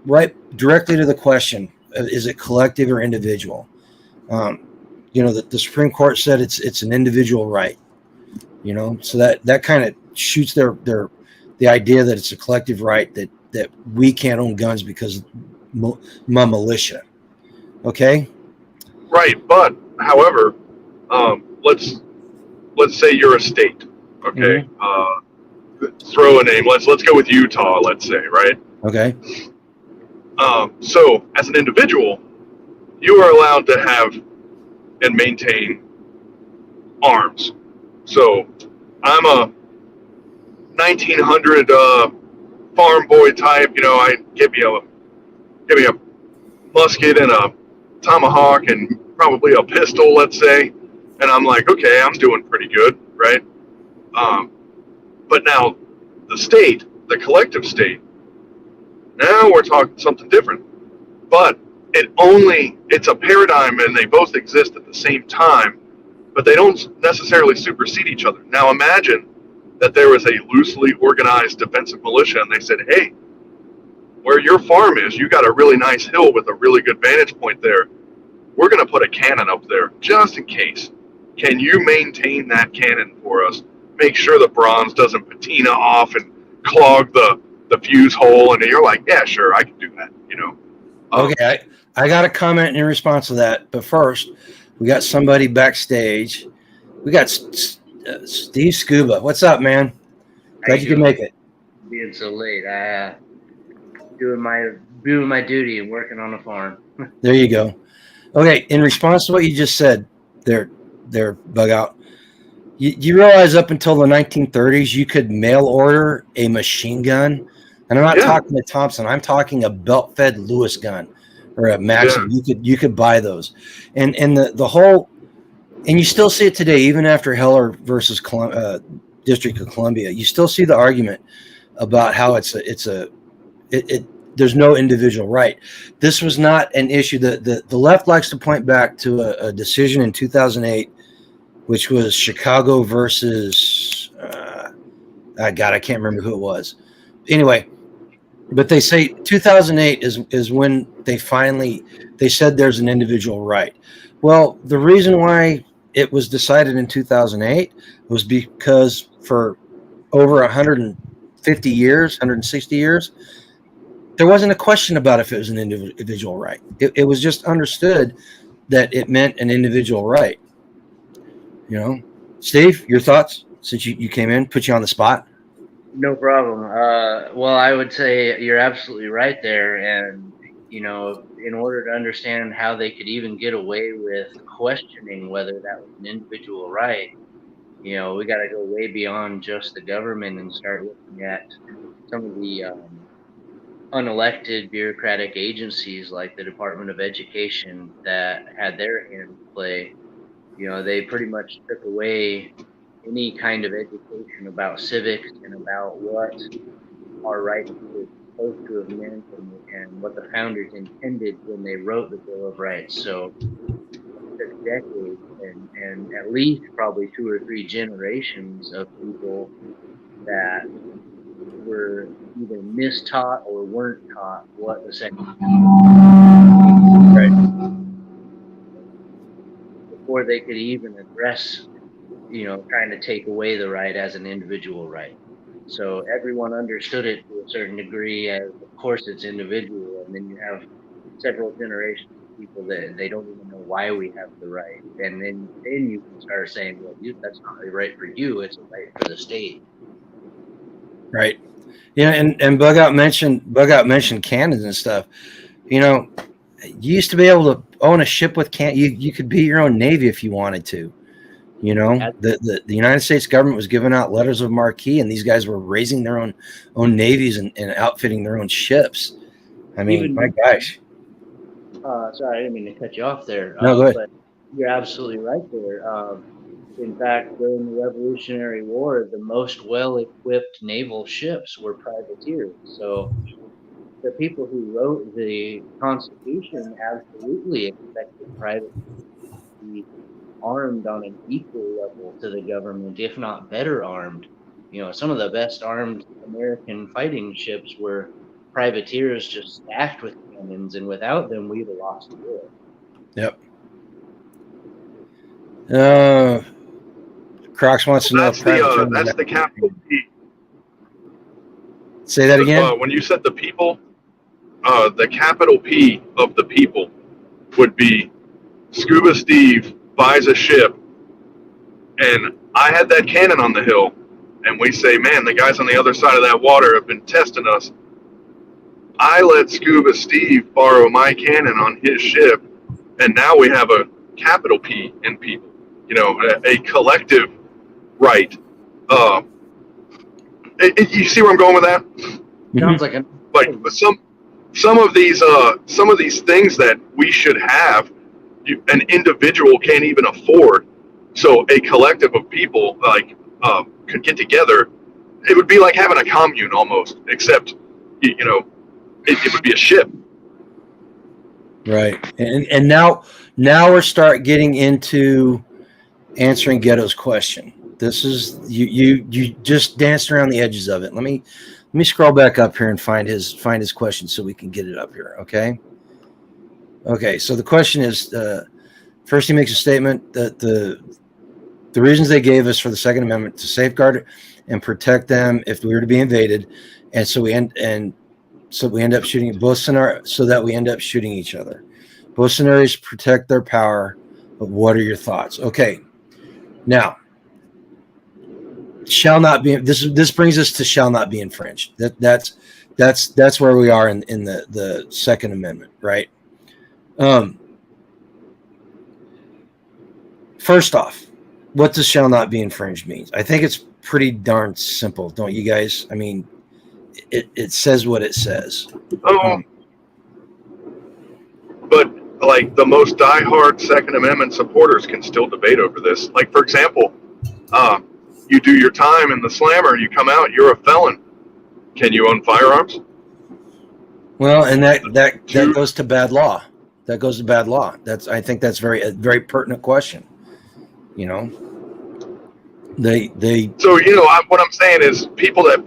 S1: right directly to the question: is it collective or individual? The Supreme Court said it's an individual right. So that kind of shoots the idea that it's a collective right, that we can't own guns because my militia. Okay.
S2: Right, but however, let's say you're a state. Okay. Throw a name. Let's go with Utah. Let's say, right.
S1: Okay.
S2: So as an individual, you are allowed to have and maintain arms. So I'm a 1900 farm boy type. I give me a musket and a tomahawk and probably a pistol, let's say, and I'm like, okay, I'm doing pretty good, right? But now the collective state, now we're talking something different. But it's a paradigm, and they both exist at the same time, but they don't necessarily supersede each other. Now imagine that there was a loosely organized defensive militia, and they said, hey, where your farm is, you got a really nice hill with a really good vantage point there. We're going to put a cannon up there just in case. Can you maintain that cannon for us? Make sure the bronze doesn't patina off and clog the fuse hole. And you're like, yeah, sure, I can do that.
S1: Okay, I got a comment in response to that, but first, we got somebody backstage. We got Steve Scuba. What's up, man? Glad you could make it.
S3: Being so late, I doing my duty and working on the farm.
S1: There you go. Okay, in response to what you just said, there, bug out. You realize up until the 1930s, you could mail order a machine gun, and I'm not talking a Thompson. I'm talking a belt-fed Lewis gun or a Maxim. Yeah. You could buy those, and the whole, and you still see it today, even after Heller versus District of Columbia. You still see the argument about how there's no individual right. This was not an issue. The left likes to point back to a decision in 2008, which was Chicago versus I can't remember who it was. Anyway, but they say 2008 is when they said there's an individual right. Well, the reason why it was decided in 2008 was because for over 150 years, 160 years, there wasn't a question about if it was an individual right. It was just understood that it meant an individual right. Steve, your thoughts since you came in, put you on the spot?
S3: No problem. Well, I would say you're absolutely right there. And, in order to understand how they could even get away with questioning whether that was an individual right, we got to go way beyond just the government and start looking at some of the unelected bureaucratic agencies like the Department of Education that had their hand to play. They pretty much took away any kind of education about civics and about what our rights were supposed to have meant and what the founders intended when they wrote the Bill of Rights. So it took decades and at least probably 2 or 3 generations of people that were either mistaught or weren't taught what the Second Amendment right, before they could even address, trying to take away the right as an individual right. So everyone understood it to a certain degree, as of course it's individual, and then you have several generations of people that they don't even know why we have the right, and then you can start saying, well, that's not a right for you; it's a right for the state.
S1: Right. Yeah, and Bug Out mentioned cannons and stuff. You know, you used to be able to own a ship with you could be your own navy if you wanted to. You know, the United States government was giving out letters of marque, and these guys were raising their own navies and outfitting their own ships. I mean, my gosh.
S3: Sorry, I didn't mean to cut you off there.
S1: No, go ahead.
S3: But you're absolutely right there. In fact, during the Revolutionary War, the most well-equipped naval ships were privateers. So the people who wrote the Constitution absolutely expected privateers to be armed on an equal level to the government, if not better armed. You know, some of the best armed American fighting ships were privateers just stacked with cannons, and without them, we'd have lost the war.
S1: Yep. Crocs wants to know.
S2: That's the capital P.
S1: Say that again.
S2: When you said the people, the capital P of the people would be Scuba Steve buys a ship, and I had that cannon on the hill, and we say, man, the guys on the other side of that water have been testing us. I let Scuba Steve borrow my cannon on his ship, and now we have a capital P in people. You know, a collective right. You see where I'm going with that?
S3: Sounds like
S2: some of these things that we should have, an individual can't even afford. So a collective of people could get together. It would be like having a commune almost, except it would be a ship.
S1: Right, and now we're start getting into answering Ghetto's question. This is you just danced around the edges of it. Let me scroll back up here and find his question so we can get it up here. Okay. So the question is, first he makes a statement that the reasons they gave us for the Second Amendment to safeguard and protect them if we were to be invaded, and so we end up shooting both scenarios, so that we end up shooting each other. Both scenarios protect their power. But what are your thoughts? Okay. Now, shall not be. This brings us to shall not be infringed. That's where we are in the Second Amendment, right? First off, what does shall not be infringed means? I think it's pretty darn simple, don't you guys? I mean, it says what it says.
S2: But like the most diehard Second Amendment supporters can still debate over this. Like, for example, you do your time in the slammer, you come out, you're a felon. Can you own firearms?
S1: Well, and that goes to bad law. That goes to bad law. I think that's a very pertinent question. You know, they. So
S2: what I'm saying is, people that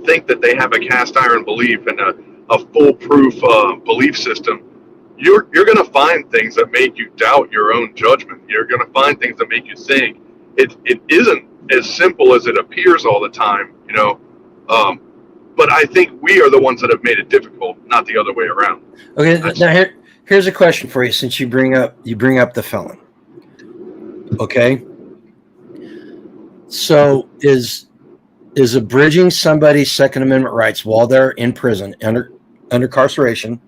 S2: think that they have a cast iron belief and a foolproof belief system, you're going to find things that make you doubt your own judgment. You're going to find things that make you think. It isn't as simple as it appears all the time, but I think we are the ones that have made it difficult, not the other way around.
S1: Okay, now here's a question for you, since you bring up the felon. Okay, so is abridging somebody's Second Amendment rights while they're in prison under incarceration,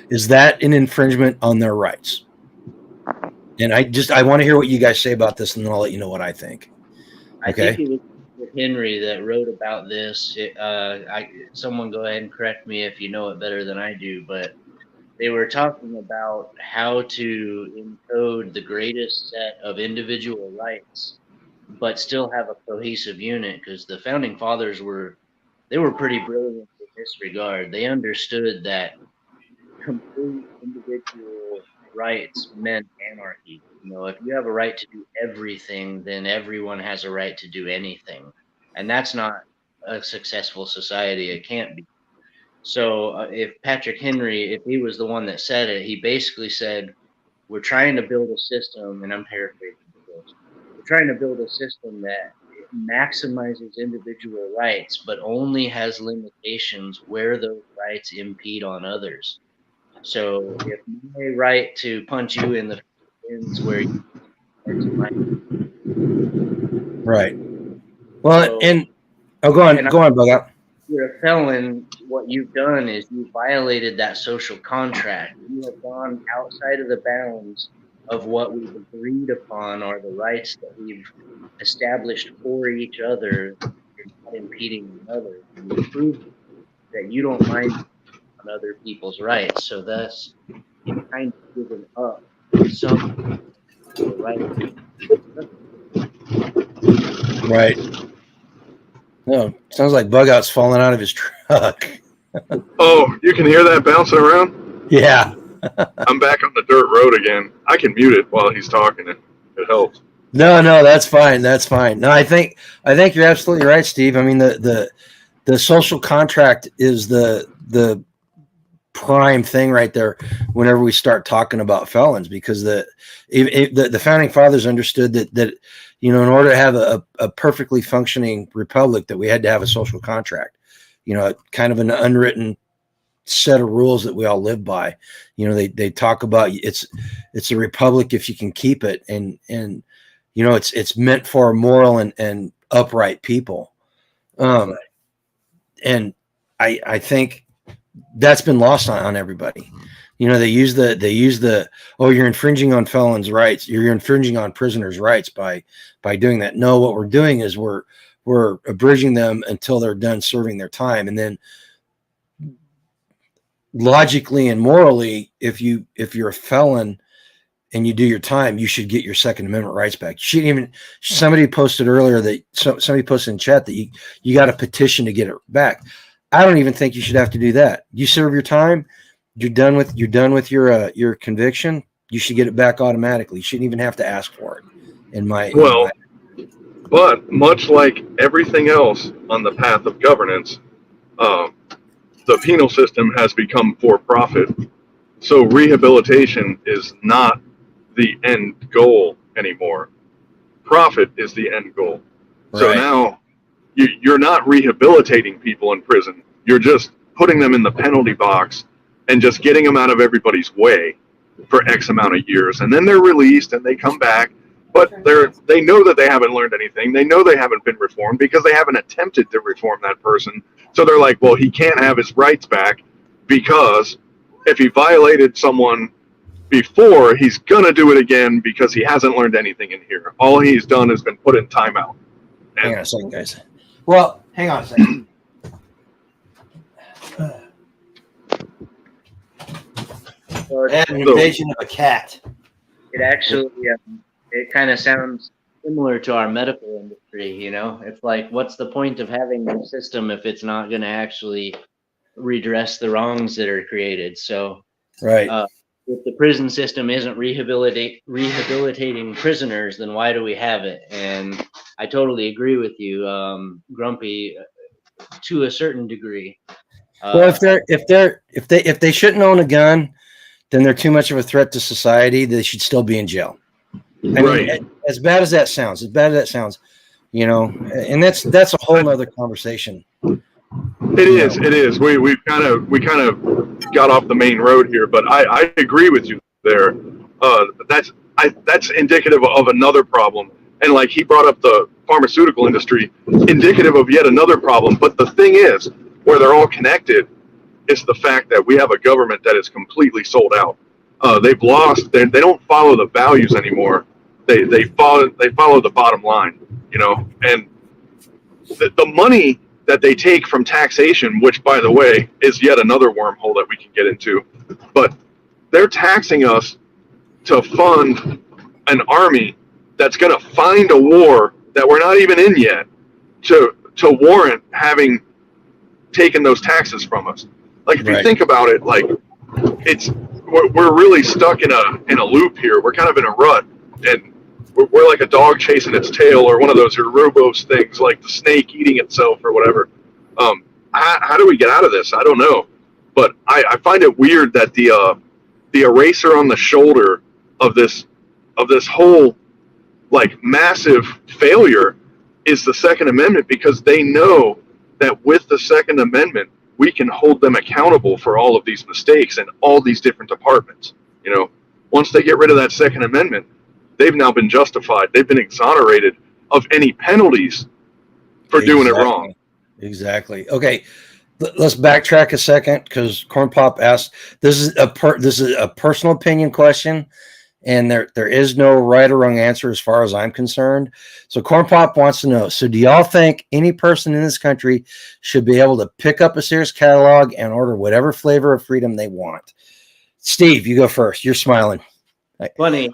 S1: is that an infringement on their rights? And I want to hear what you guys say about this, and then I'll let you know what I think. Okay.
S3: I think it was Henry that wrote about this. Someone go ahead and correct me if you know it better than I do, but they were talking about how to encode the greatest set of individual rights, but still have a cohesive unit, because the founding fathers were pretty brilliant in this regard. They understood that complete individual rights meant anarchy. If you have a right to do everything, then everyone has a right to do anything, and that's not a successful society. It can't be. So if Patrick Henry, if he was the one that said it, he basically said, we're trying to build a system, and I'm paraphrasing this, we're trying to build a system that maximizes individual rights, but only has limitations where those rights impede on others. So if my right to punch you in the face ends where you parts of my
S1: Right. Well,
S3: so
S1: and go on, Bug Out.
S3: you're a felon, what you've done is you violated that social contract. You have gone outside of the bounds of what we've agreed upon or the rights that we've established for each other. You're not impeding on others. And you prove that you don't mind on other people's rights. So thus, you've kind of given up some of the rights.
S1: Right. No, sounds like Bug Out's falling out of his truck.
S2: Oh, you can hear that bouncing around?
S1: Yeah.
S2: I'm back on the dirt road again. I can mute it while he's talking. It helps.
S1: No, that's fine. That's fine. No, I think you're absolutely right, Steve. I mean, the social contract is the prime thing right there whenever we start talking about felons, because the founding fathers understood that in order to have a perfectly functioning republic, that we had to have a social contract, kind of an unwritten set of rules that we all live by. They talk about it's a republic if you can keep it, and it's meant for moral and upright people. And I think that's been lost on everybody. They use the you're infringing on felons' rights, you're infringing on prisoners' rights by doing that. No, what we're doing is we're abridging them until they're done serving their time, and then logically and morally, if you're a felon and you do your time, you should get your Second Amendment rights back. Somebody posted earlier that somebody posted in chat that you got a petition to get it back. I don't even think you should have to do that. You serve your time, you're done with your conviction, you should get it back automatically. You shouldn't even have to ask for it.
S2: But much like everything else on the path of governance, the penal system has become for profit. So rehabilitation is not the end goal anymore. Profit is the end goal. Right. So now you're not rehabilitating people in prison. You're just putting them in the penalty box and just getting them out of everybody's way for X amount of years. And then they're released and they come back, but they know that they haven't learned anything. They know they haven't been reformed because they haven't attempted to reform that person. So they're like, well, he can't have his rights back because if he violated someone before, he's going to do it again because he hasn't learned anything in here. All he's done has been put in timeout.
S1: Hang on a second, guys. Well, hang on a second. An invasion of a cat.
S3: It actually, it kind of sounds similar to our medical industry. It's like, what's the point of having a system if it's not going to actually redress the wrongs that are created? So,
S1: right.
S3: If the prison system isn't rehabilitating prisoners, then why do we have it? And I totally agree with you, Grumpy, to a certain degree.
S1: Well, if they shouldn't own a gun, then they're too much of a threat to society. They should still be in jail. I mean, as bad as that sounds, and that's a whole other conversation.
S2: It is. We kind of got off the main road here, but I agree with you there. That's indicative of another problem. And like he brought up the pharmaceutical industry, indicative of yet another problem. But the thing is, where they're all connected, is the fact that we have a government that is completely sold out. They've lost. They don't follow the values anymore. They follow the bottom line. And the money that they take from taxation, which, by the way, is yet another wormhole that we can get into. But they're taxing us to fund an army that's going to find a war that we're not even in yet to warrant having taken those taxes from us. Like, if you think about it, like, we're really stuck in a loop here. We're kind of in a rut, and we're like a dog chasing its tail, or one of those Urobos things, like the snake eating itself or whatever. How do we get out of this? I don't know. But I find it weird that the eraser on the shoulder of this whole like massive failure is the Second Amendment, because they know that with the Second Amendment, we can hold them accountable for all of these mistakes in all these different departments. You know, once they get rid of that Second Amendment, they've now been justified. They've been exonerated of any penalties for doing it wrong.
S1: Exactly. Okay, let's backtrack a second, because Corn Pop asked. This is a personal opinion question, and there is no right or wrong answer as far as I'm concerned. So Corn Pop wants to know, so do y'all think any person in this country should be able to pick up a Sears catalog and order whatever flavor of freedom they want? Steve, you go first. You're smiling.
S3: Funny,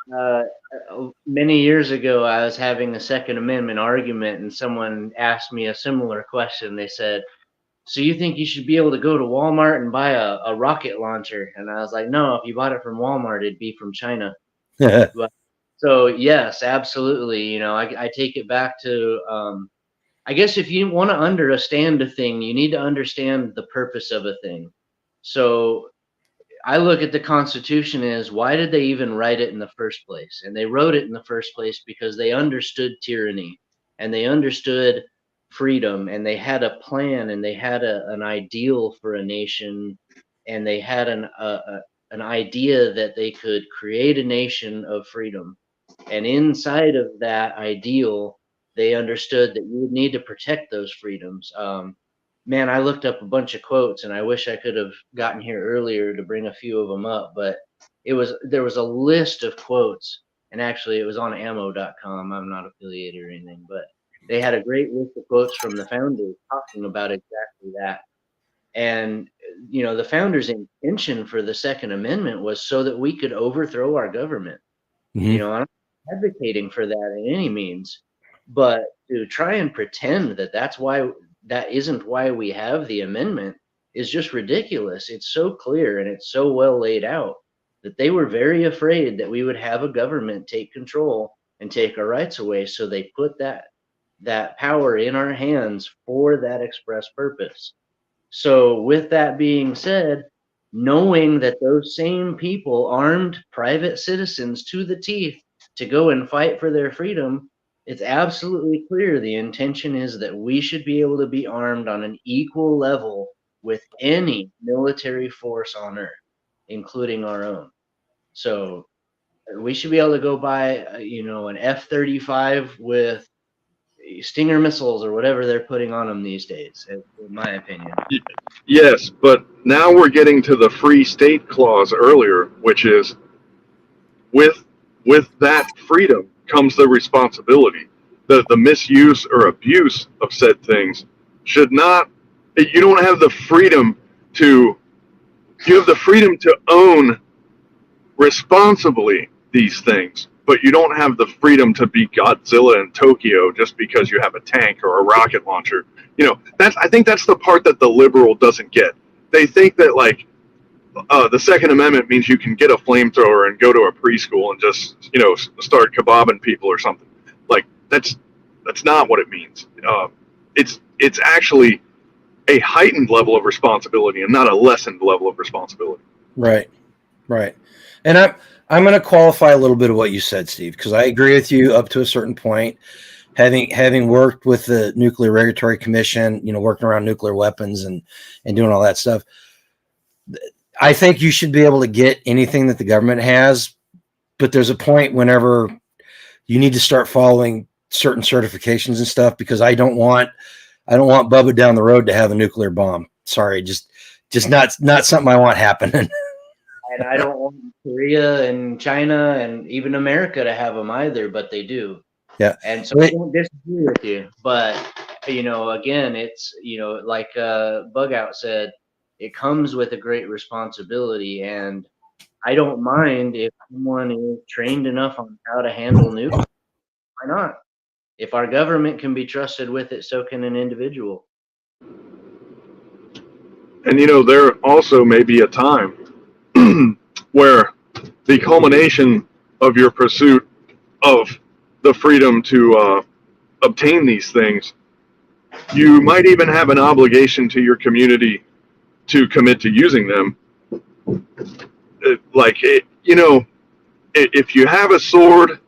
S3: many years ago, I was having a Second Amendment argument, and someone asked me a similar question. They said, so you think you should be able to go to Walmart and buy a rocket launcher? And I was like, no, if you bought it from Walmart, it'd be from China. But, so yes, absolutely. You know, I take it back to, I guess if you want to understand a thing, you need to understand the purpose of a thing. So I look at the Constitution as, why did they even write it in the first place? And they wrote it in the first place because they understood tyranny, and they understood freedom, and they had a plan, and they had an ideal for a nation, and they had an idea that they could create a nation of freedom. And inside of that ideal, they understood that you would need to protect those freedoms. Man, I looked up a bunch of quotes, and I wish I could have gotten here earlier to bring a few of them up, but there was a list of quotes, and actually it was on ammo.com. I'm not affiliated or anything, but they had a great list of quotes from the founders talking about exactly that. And you know, the founders' intention for the Second Amendment was so that we could overthrow our government.
S1: Mm-hmm.
S3: You know, I'm not advocating for that in any means, but to try and pretend that that isn't why we have the amendment is just ridiculous. It's so clear and it's so well laid out that they were very afraid that we would have a government take control and take our rights away. So they put that power in our hands for that express purpose. So with that being said, knowing that those same people armed private citizens to the teeth to go and fight for their freedom, it's absolutely clear the intention is that we should be able to be armed on an equal level with any military force on earth, including our own. So we should be able to go buy, an F-35 with Stinger missiles or whatever they're putting on them these days, in my opinion.
S2: Yes, but now we're getting to the free state clause earlier, which is with that freedom comes the responsibility. The misuse or abuse of said things should not. You don't have the freedom to. You have the freedom to own responsibly these things, but you don't have the freedom to be Godzilla in Tokyo just because you have a tank or a rocket launcher. You know, I think that's the part that the liberal doesn't get. They think that the Second Amendment means you can get a flamethrower and go to a preschool and just start kebabbing people or something. Like that's not what it means. It's actually a heightened level of responsibility and not a lessened level of responsibility.
S1: Right. And I'm going to qualify a little bit of what you said, Steve, because I agree with you up to a certain point. Having worked with the Nuclear Regulatory Commission, working around nuclear weapons and doing all that stuff, I think you should be able to get anything that the government has, but there's a point whenever you need to start following certain certifications and stuff, because I don't want Bubba down the road to have a nuclear bomb. Sorry, just not something I want happening.
S3: And I don't want Korea and China and even America to have them either, but they do.
S1: Yeah.
S3: And so I don't disagree with you, but again, it's like Bug Out said, it comes with a great responsibility, and I don't mind if someone is trained enough on how to handle nuclear. Why not? If our government can be trusted with it, so can an individual.
S2: And there also may be a time where the culmination of your pursuit of the freedom to obtain these things, you might even have an obligation to your community to commit to using them. If you have a sword,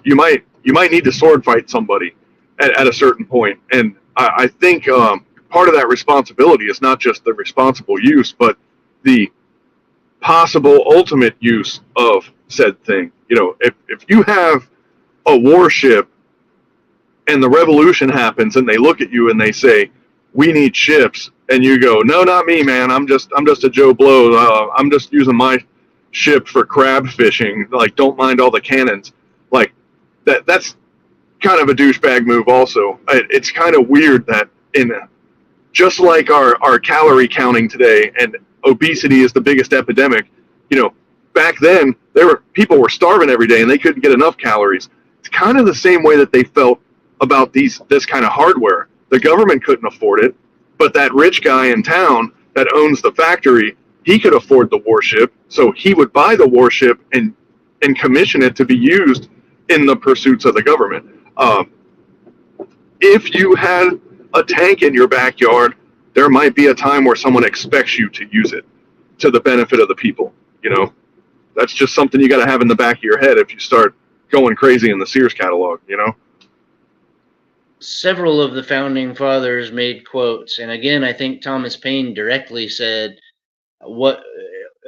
S2: you might you might need to sword fight somebody at a certain point. And I think part of that responsibility is not just the responsible use, but the possible ultimate use of said thing. You know, if you have a warship and the revolution happens and they look at you and they say, we need ships, and you go, no, not me, man, I'm just a Joe Blow, I'm just using my ship for crab fishing, like, don't mind all the cannons, like, that's kind of a douchebag move also. It's kind of weird that in just like our calorie counting today, and obesity is the biggest epidemic, you know, back then people were starving every day and they couldn't get enough calories. It's kind of the same way that they felt about this kind of hardware. The government couldn't afford it, but that rich guy in town that owns the factory, he could afford the warship, so he would buy the warship and commission it to be used in the pursuits of the government. If you had a tank in your backyard, there might be a time where someone expects you to use it to the benefit of the people. You know, that's just something you got to have in the back of your head if you start going crazy in the Sears catalog, you know?
S3: Several of the founding fathers made quotes, and again, I think Thomas Paine directly said, what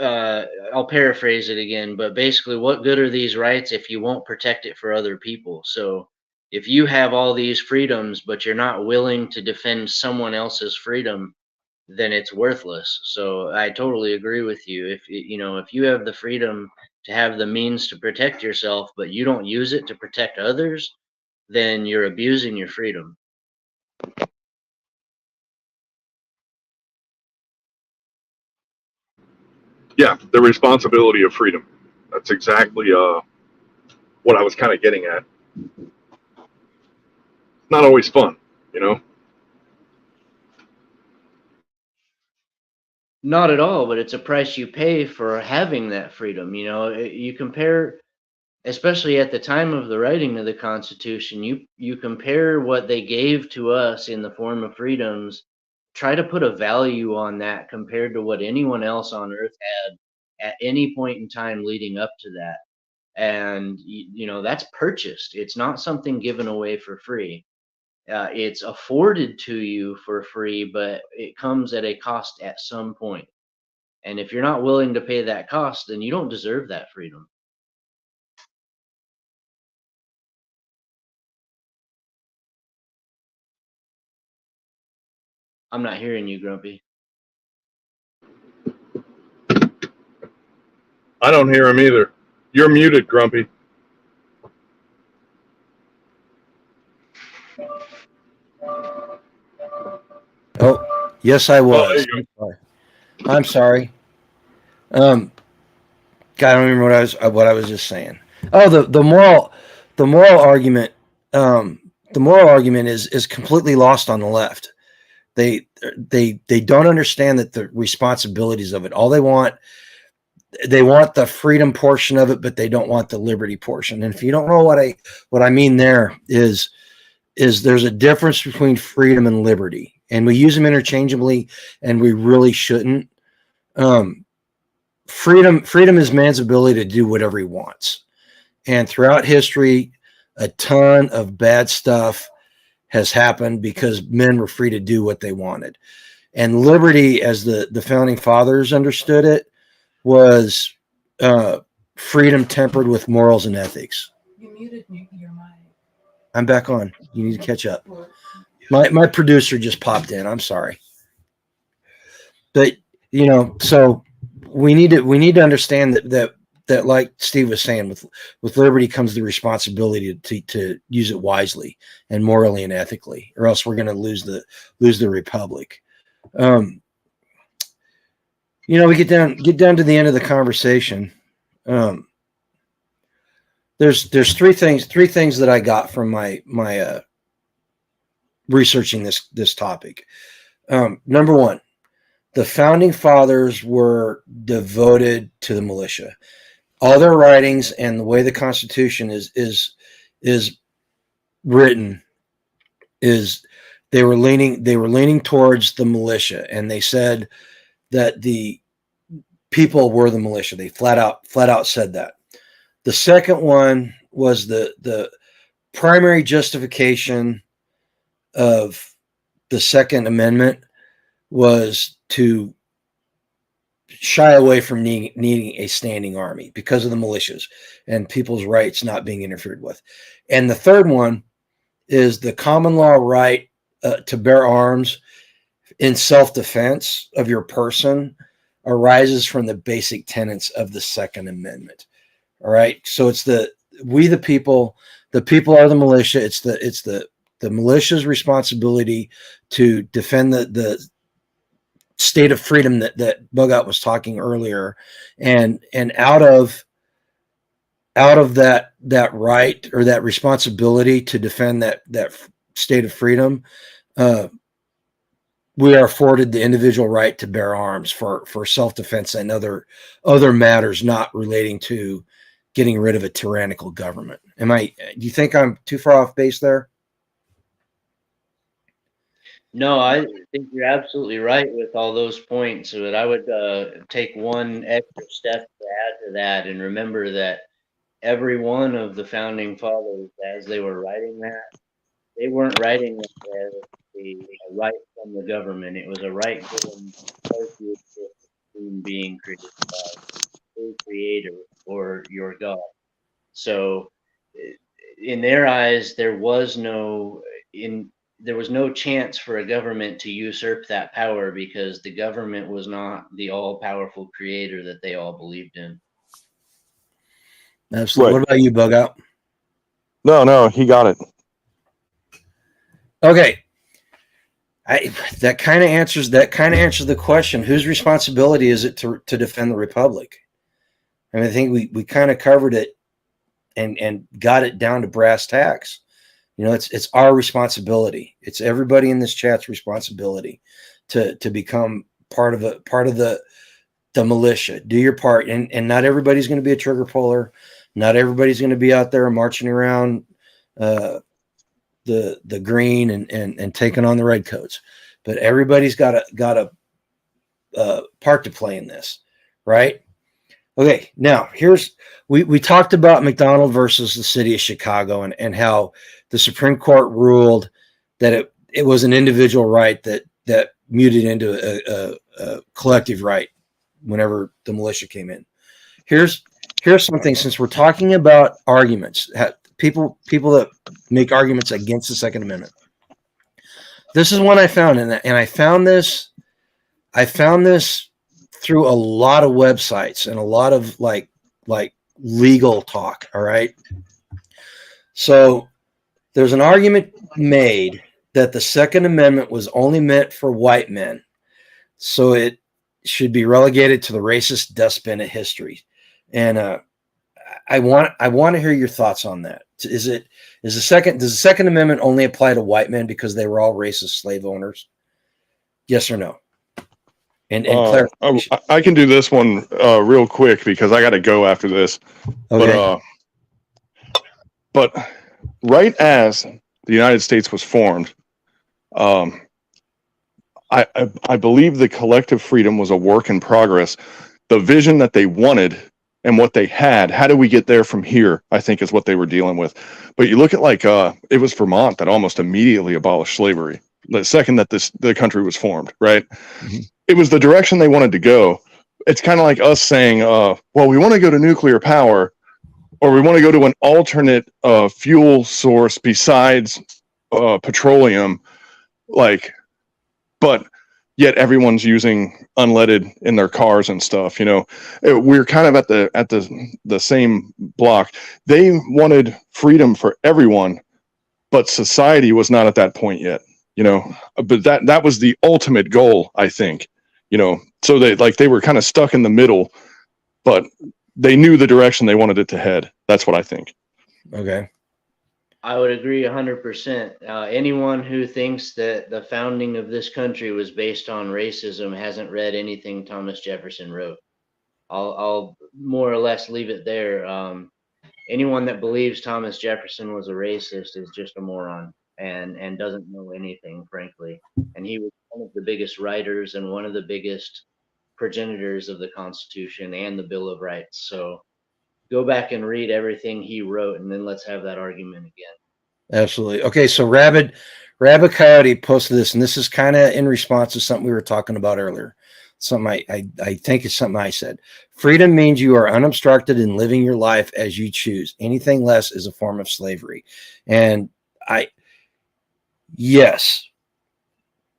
S3: I'll paraphrase it again, but basically, what good are these rights if you won't protect it for other people? So if you have all these freedoms, but you're not willing to defend someone else's freedom, then it's worthless. So I totally agree with you. If if you have the freedom to have the means to protect yourself, but you don't use it to protect others, then you're abusing your freedom.
S2: Yeah, the responsibility of freedom. That's exactly what I was kind of getting at. Not always fun, you know?
S3: Not at all, but it's a price you pay for having that freedom. You compare, especially at the time of the writing of the Constitution, you compare what they gave to us in the form of freedoms, try to put a value on that compared to what anyone else on earth had at any point in time leading up to that. And that's purchased. It's not something given away for free. It's afforded to you for free, but it comes at a cost at some point. And if you're not willing to pay that cost, then you don't deserve that freedom. I'm not hearing you, Grumpy.
S2: I don't hear him either. You're muted, Grumpy.
S1: Oh, yes, I was. I'm sorry. God, I don't remember what I was just saying. Oh, the moral argument. The moral argument is completely lost on the left. They don't understand that the responsibilities of it. All they want the freedom portion of it, but they don't want the liberty portion. And if you don't know what I mean, there is there's a difference between freedom and liberty, and we use them interchangeably, and we really shouldn't. Freedom is man's ability to do whatever he wants, and throughout history, a ton of bad stuff has happened because men were free to do what they wanted. And liberty, as the founding fathers understood it, was freedom tempered with morals and ethics.
S4: You muted your mic.
S1: I'm back on. You need to catch up. My producer just popped in. I'm sorry. But so we need to understand that like Steve was saying, with liberty comes the responsibility to use it wisely and morally and ethically, or else we're going to lose the republic. We get down to the end of the conversation. There's three things that I got from my researching this topic. Number one, the founding fathers were devoted to the militia. All their writings and the way the Constitution is written is they were leaning towards the militia, and they said that the people were the militia. They flat out said that. The second one was the primary justification of the Second Amendment was to shy away from needing a standing army because of the militias and people's rights not being interfered with. And the third one is the common law right to bear arms in self-defense of your person arises from the basic tenets of the Second Amendment. All right. So it's the people are the militia. It's the militia's responsibility to defend the state of freedom that Bugout was talking earlier, and out of that right or that responsibility to defend that state of freedom, we are afforded the individual right to bear arms for self-defense and other matters not relating to getting rid of a tyrannical government. Do you think I'm too far off base there?
S3: No, I think you're absolutely right with all those points. But I would take one extra step to add to that and remember that every one of the founding fathers, as they were writing that, they weren't writing it as a right from the government. It was a right given associated with the human being created by a creator or your God. So, in their eyes, there was no chance for a government to usurp that power because the government was not the all-powerful creator that they all believed in.
S1: Absolutely.
S4: Right.
S1: What about you, Bugout?
S4: No, he got it.
S1: Okay. That kind of answers the question: whose responsibility is it to defend the republic? I mean, I think we kind of covered it and got it down to brass tacks. You know, it's our responsibility. It's everybody in this chat's responsibility to become part of the militia. Do your part, and not everybody's going to be a trigger puller. Not everybody's going to be out there marching around the green and taking on the redcoats, but everybody's got a part to play in this, right? Okay, now we talked about McDonald versus the city of Chicago and how the Supreme Court ruled that it was an individual right that muted into a collective right whenever the militia came in. Here's something, since we're talking about arguments, people that make arguments against the Second Amendment. This is one I found, and I found this through a lot of websites and a lot of like legal talk. All right. So there's an argument made that the Second Amendment was only meant for white men, so it should be relegated to the racist dustbin of history. And I want to hear your thoughts on that. Does the Second Amendment only apply to white men because they were all racist slave owners? Yes or no? And
S4: I can do this one real quick because I got to go after this.
S1: Okay.
S4: But right as the United States was formed, I believe the collective freedom was a work in progress. The vision that they wanted and what they had, how do we get there from here, I think is what they were dealing with. But you look at it was Vermont that almost immediately abolished slavery the second that the country was formed, right? Mm-hmm. It was the direction they wanted to go. It's kind of like us saying, well, we want to go to nuclear power, or we want to go to an alternate fuel source besides petroleum, but yet everyone's using unleaded in their cars and stuff. You know, we're kind of at the same block. They wanted freedom for everyone, but society was not at that point yet. You know, but that was the ultimate goal, I think. You know, so they were kind of stuck in the middle, but they knew the direction they wanted it to head. That's what I think.
S1: Okay.
S3: I would agree 100%. Anyone who thinks that the founding of this country was based on racism hasn't read anything Thomas Jefferson wrote. I'll more or less leave it there. Anyone that believes Thomas Jefferson was a racist is just a moron and doesn't know anything, frankly. And he was one of the biggest writers and one of the biggest progenitors of the Constitution and the Bill of Rights. So go back and read everything he wrote, and then let's have that argument again.
S1: Absolutely. Okay, so Rabid Coyote posted this, and this is kind of in response to something we were talking about earlier. Something I think it's something I said. Freedom means you are unobstructed in living your life as you choose. Anything less is a form of slavery. And yes,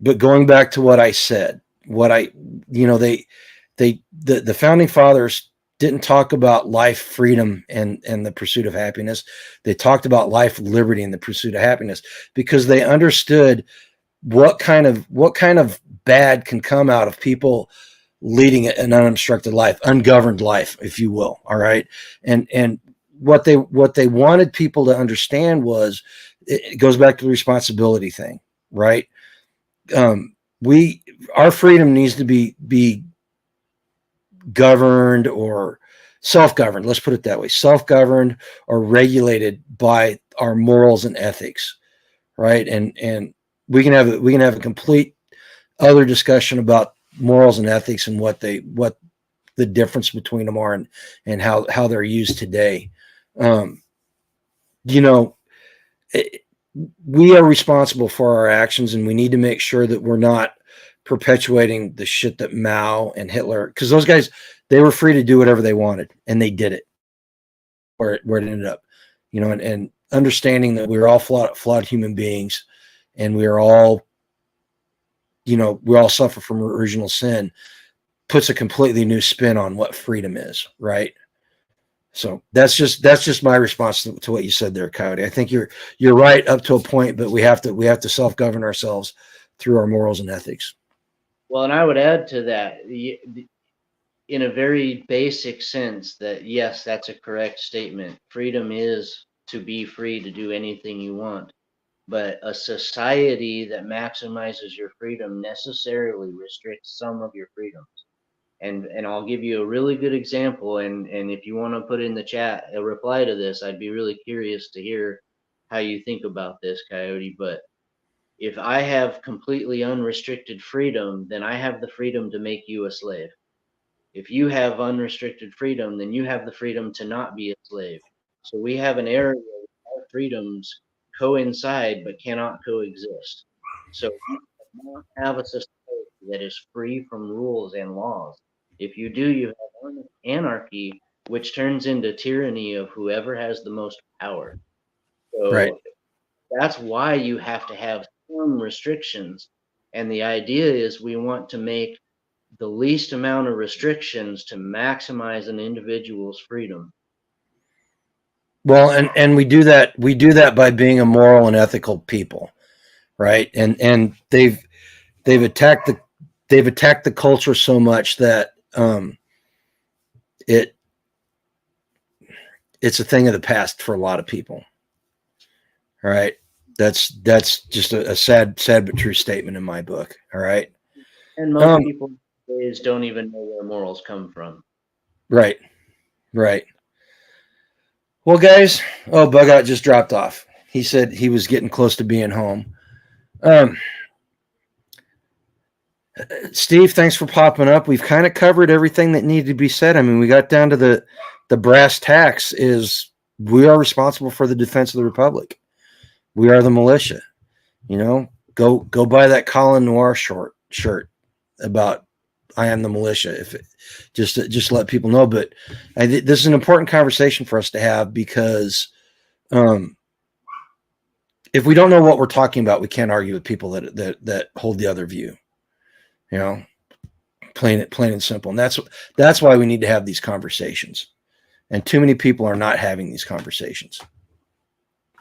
S1: but going back to what I said, the founding fathers didn't talk about life, freedom, and the pursuit of happiness. They talked about life, liberty, and the pursuit of happiness because they understood what kind of bad can come out of people leading an unobstructed life, ungoverned life, if you will. All right, and what they wanted people to understand was it goes back to the responsibility thing, right? Our freedom needs to be governed or self-governed. Let's put it that way: self-governed or regulated by our morals and ethics, right? And we can have a complete other discussion about morals and ethics and what the difference between them are and how they're used today. Um, you know, it, we are responsible for our actions, and we need to make sure that we're not perpetuating the shit that Mao and Hitler, because those guys, they were free to do whatever they wanted, and they did it where it ended up, and understanding that we're all flawed human beings, and we are all, we all suffer from original sin, puts a completely new spin on what freedom is, right? So that's just my response to what you said there, Coyote. I think you're right up to a point, but we have to self-govern ourselves through our morals and ethics.
S3: Well, and I would add to that, in a very basic sense, that yes, that's a correct statement. Freedom is to be free to do anything you want. But a society that maximizes your freedom necessarily restricts some of your freedoms. And I'll give you a really good example. And if you want to put in the chat a reply to this, I'd be really curious to hear how you think about this, Coyote. But if I have completely unrestricted freedom, then I have the freedom to make you a slave. If you have unrestricted freedom, then you have the freedom to not be a slave. So we have an area where our freedoms coincide but cannot coexist. So you cannot have a society that is free from rules and laws. If you do, you have anarchy, which turns into tyranny of whoever has the most power.
S1: Right.
S3: So that's why you have to have some restrictions. And the idea is we want to make the least amount of restrictions to maximize an individual's freedom.
S1: Well, and we do that by being a moral and ethical people, right? And they've attacked the culture so much that it's a thing of the past for a lot of people. All right. That's just a sad but true statement in my book. All right.
S3: And most people nowadays don't even know where morals come from.
S1: Right. Right. Well, guys, Bug Out just dropped off. He said he was getting close to being home. Steve, thanks for popping up. We've kind of covered everything that needed to be said. I mean, we got down to the brass tacks is we are responsible for the defense of the Republic. We are the militia. Go buy that Colin Noir shirt about I am the militia. Just let people know. But this is an important conversation for us to have because if we don't know what we're talking about, we can't argue with people that hold the other view. Plain and simple. And that's why we need to have these conversations. And too many people are not having these conversations.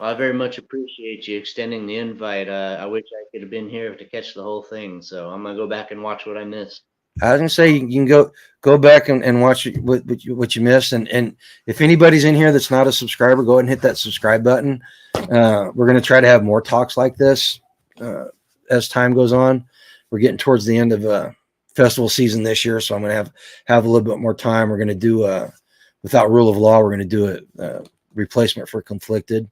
S3: Well, I very much appreciate you extending the invite. I wish I could have been here to catch the whole thing. So I'm gonna go back and watch what I missed.
S1: I was gonna say you can go back and watch what you missed. And if anybody's in here that's not a subscriber, go ahead and hit that subscribe button. We're gonna try to have more talks like this as time goes on. We're getting towards the end of festival season this year, so I'm gonna have a little bit more time. We're gonna do without rule of law. We're gonna do a replacement for conflicted.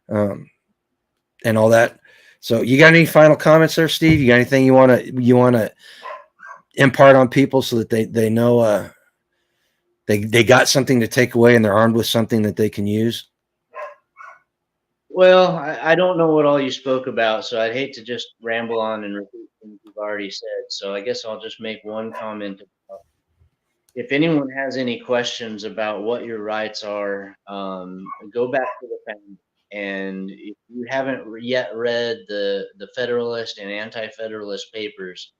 S1: And all that. So you got any final comments there, Steve? You got anything you want to impart on people so that they know they got something to take away and they're armed with something that they can use?
S3: Well, I don't know what all you spoke about, so I'd hate to just ramble on and repeat things you've already said. So I guess I'll just make one comment. If anyone has any questions about what your rights are, go back to the founding. And if you haven't yet read the Federalist and Anti-Federalist papers,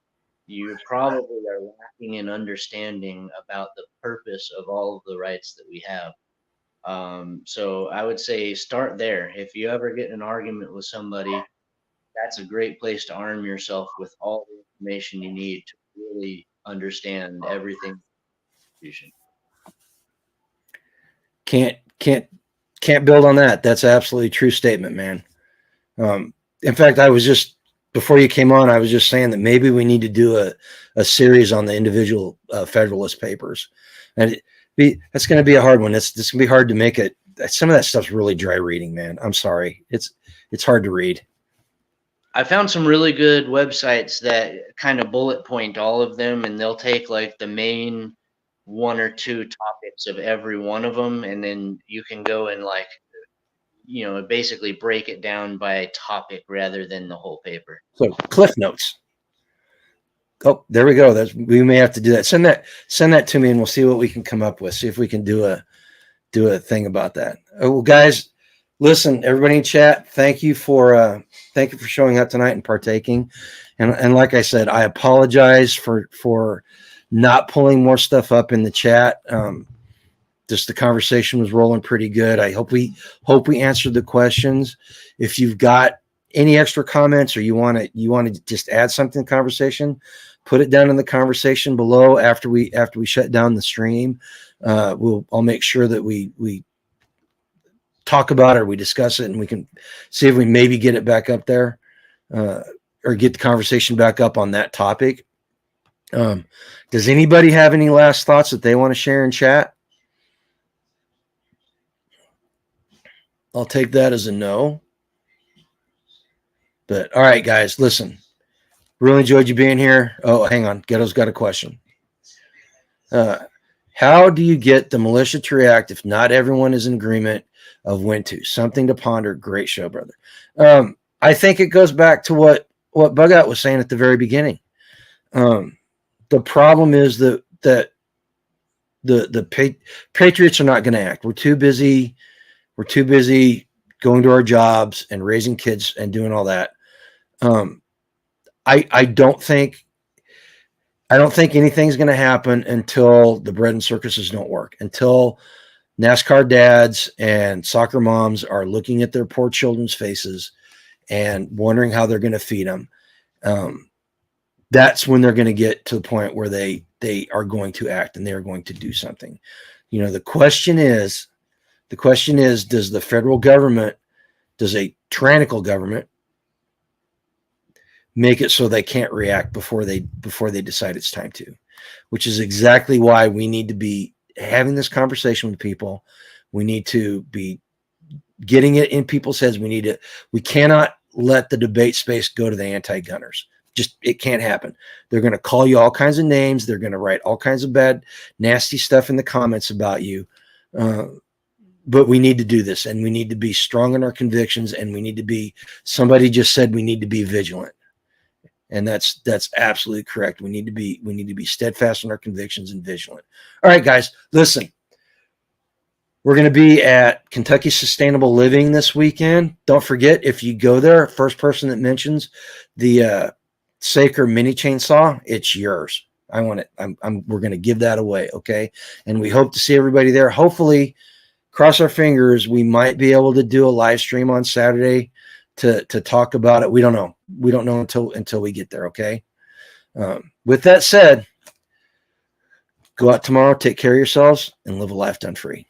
S3: you probably are lacking in understanding about the purpose of all of the rights that we have. So I would say start there. If you ever get in an argument with somebody, that's a great place to arm yourself with all the information you need to really understand everything.
S1: Can't build on that. That's absolutely true statement, man. In fact, I was just before you came on, I was just saying that maybe we need to do a series on the individual Federalist papers, and that's going to be a hard one. It's going to be hard to make it. Some of that stuff's really dry reading, man. I'm sorry. It's hard to read.
S3: I found some really good websites that kind of bullet point all of them, and they'll take like the main one or two topics of every one of them, and then you can go and like, basically break it down by topic rather than the whole paper.
S1: So Cliff Notes. Oh, there we go. We may have to do that. Send that to me, and we'll see what we can come up with. See if we can do a thing about that. Well, guys, listen, everybody in chat, thank you for showing up tonight and partaking. And like I said, I apologize for not pulling more stuff up in the chat. Just the conversation was rolling pretty good. I hope we answered the questions. If you've got any extra comments or you want to just add something to the conversation, put it down in the conversation below after we shut down the stream. I'll make sure that we talk about it or we discuss it, and we can see if we maybe get it back up there or get the conversation back up on that topic. Does anybody have any last thoughts that they want to share in chat? I'll take that as a no. But all right, guys, listen. Really enjoyed you being here. Oh, hang on. Ghetto's got a question. How do you get the militia to react if not everyone is in agreement of when to? Something to ponder. Great show, brother. I think it goes back to what Bug Out was saying at the very beginning. The problem is that the Patriots are not going to act. We're too busy. We're too busy going to our jobs and raising kids and doing all that. I don't think anything's going to happen until the bread and circuses don't work, until NASCAR dads and soccer moms are looking at their poor children's faces and wondering how they're going to feed them. That's when they're going to get to the point where they are going to act and they're going to do something. The question is, does the federal government, does a tyrannical government make it so they can't react before they decide it's time to? Which is exactly why we need to be having this conversation with people. We need to be getting it in people's heads. We cannot let the debate space go to the anti-gunners. It can't happen. They're going to call you all kinds of names. They're going to write all kinds of bad, nasty stuff in the comments about you. But we need to do this, and we need to be strong in our convictions, and we need to be, somebody just said we need to be vigilant. And that's absolutely correct. We need to be steadfast in our convictions and vigilant. All right, guys, listen. We're going to be at Kentucky Sustainable Living this weekend. Don't forget, if you go there, first person that mentions the Saker mini chainsaw, it's yours. I want it. We're going to give that away, okay? And we hope to see everybody there. Hopefully, cross our fingers, we might be able to do a live stream on Saturday to talk about it. We don't know. We don't know until we get there, okay? With that said, go out tomorrow, take care of yourselves, and live a life done free.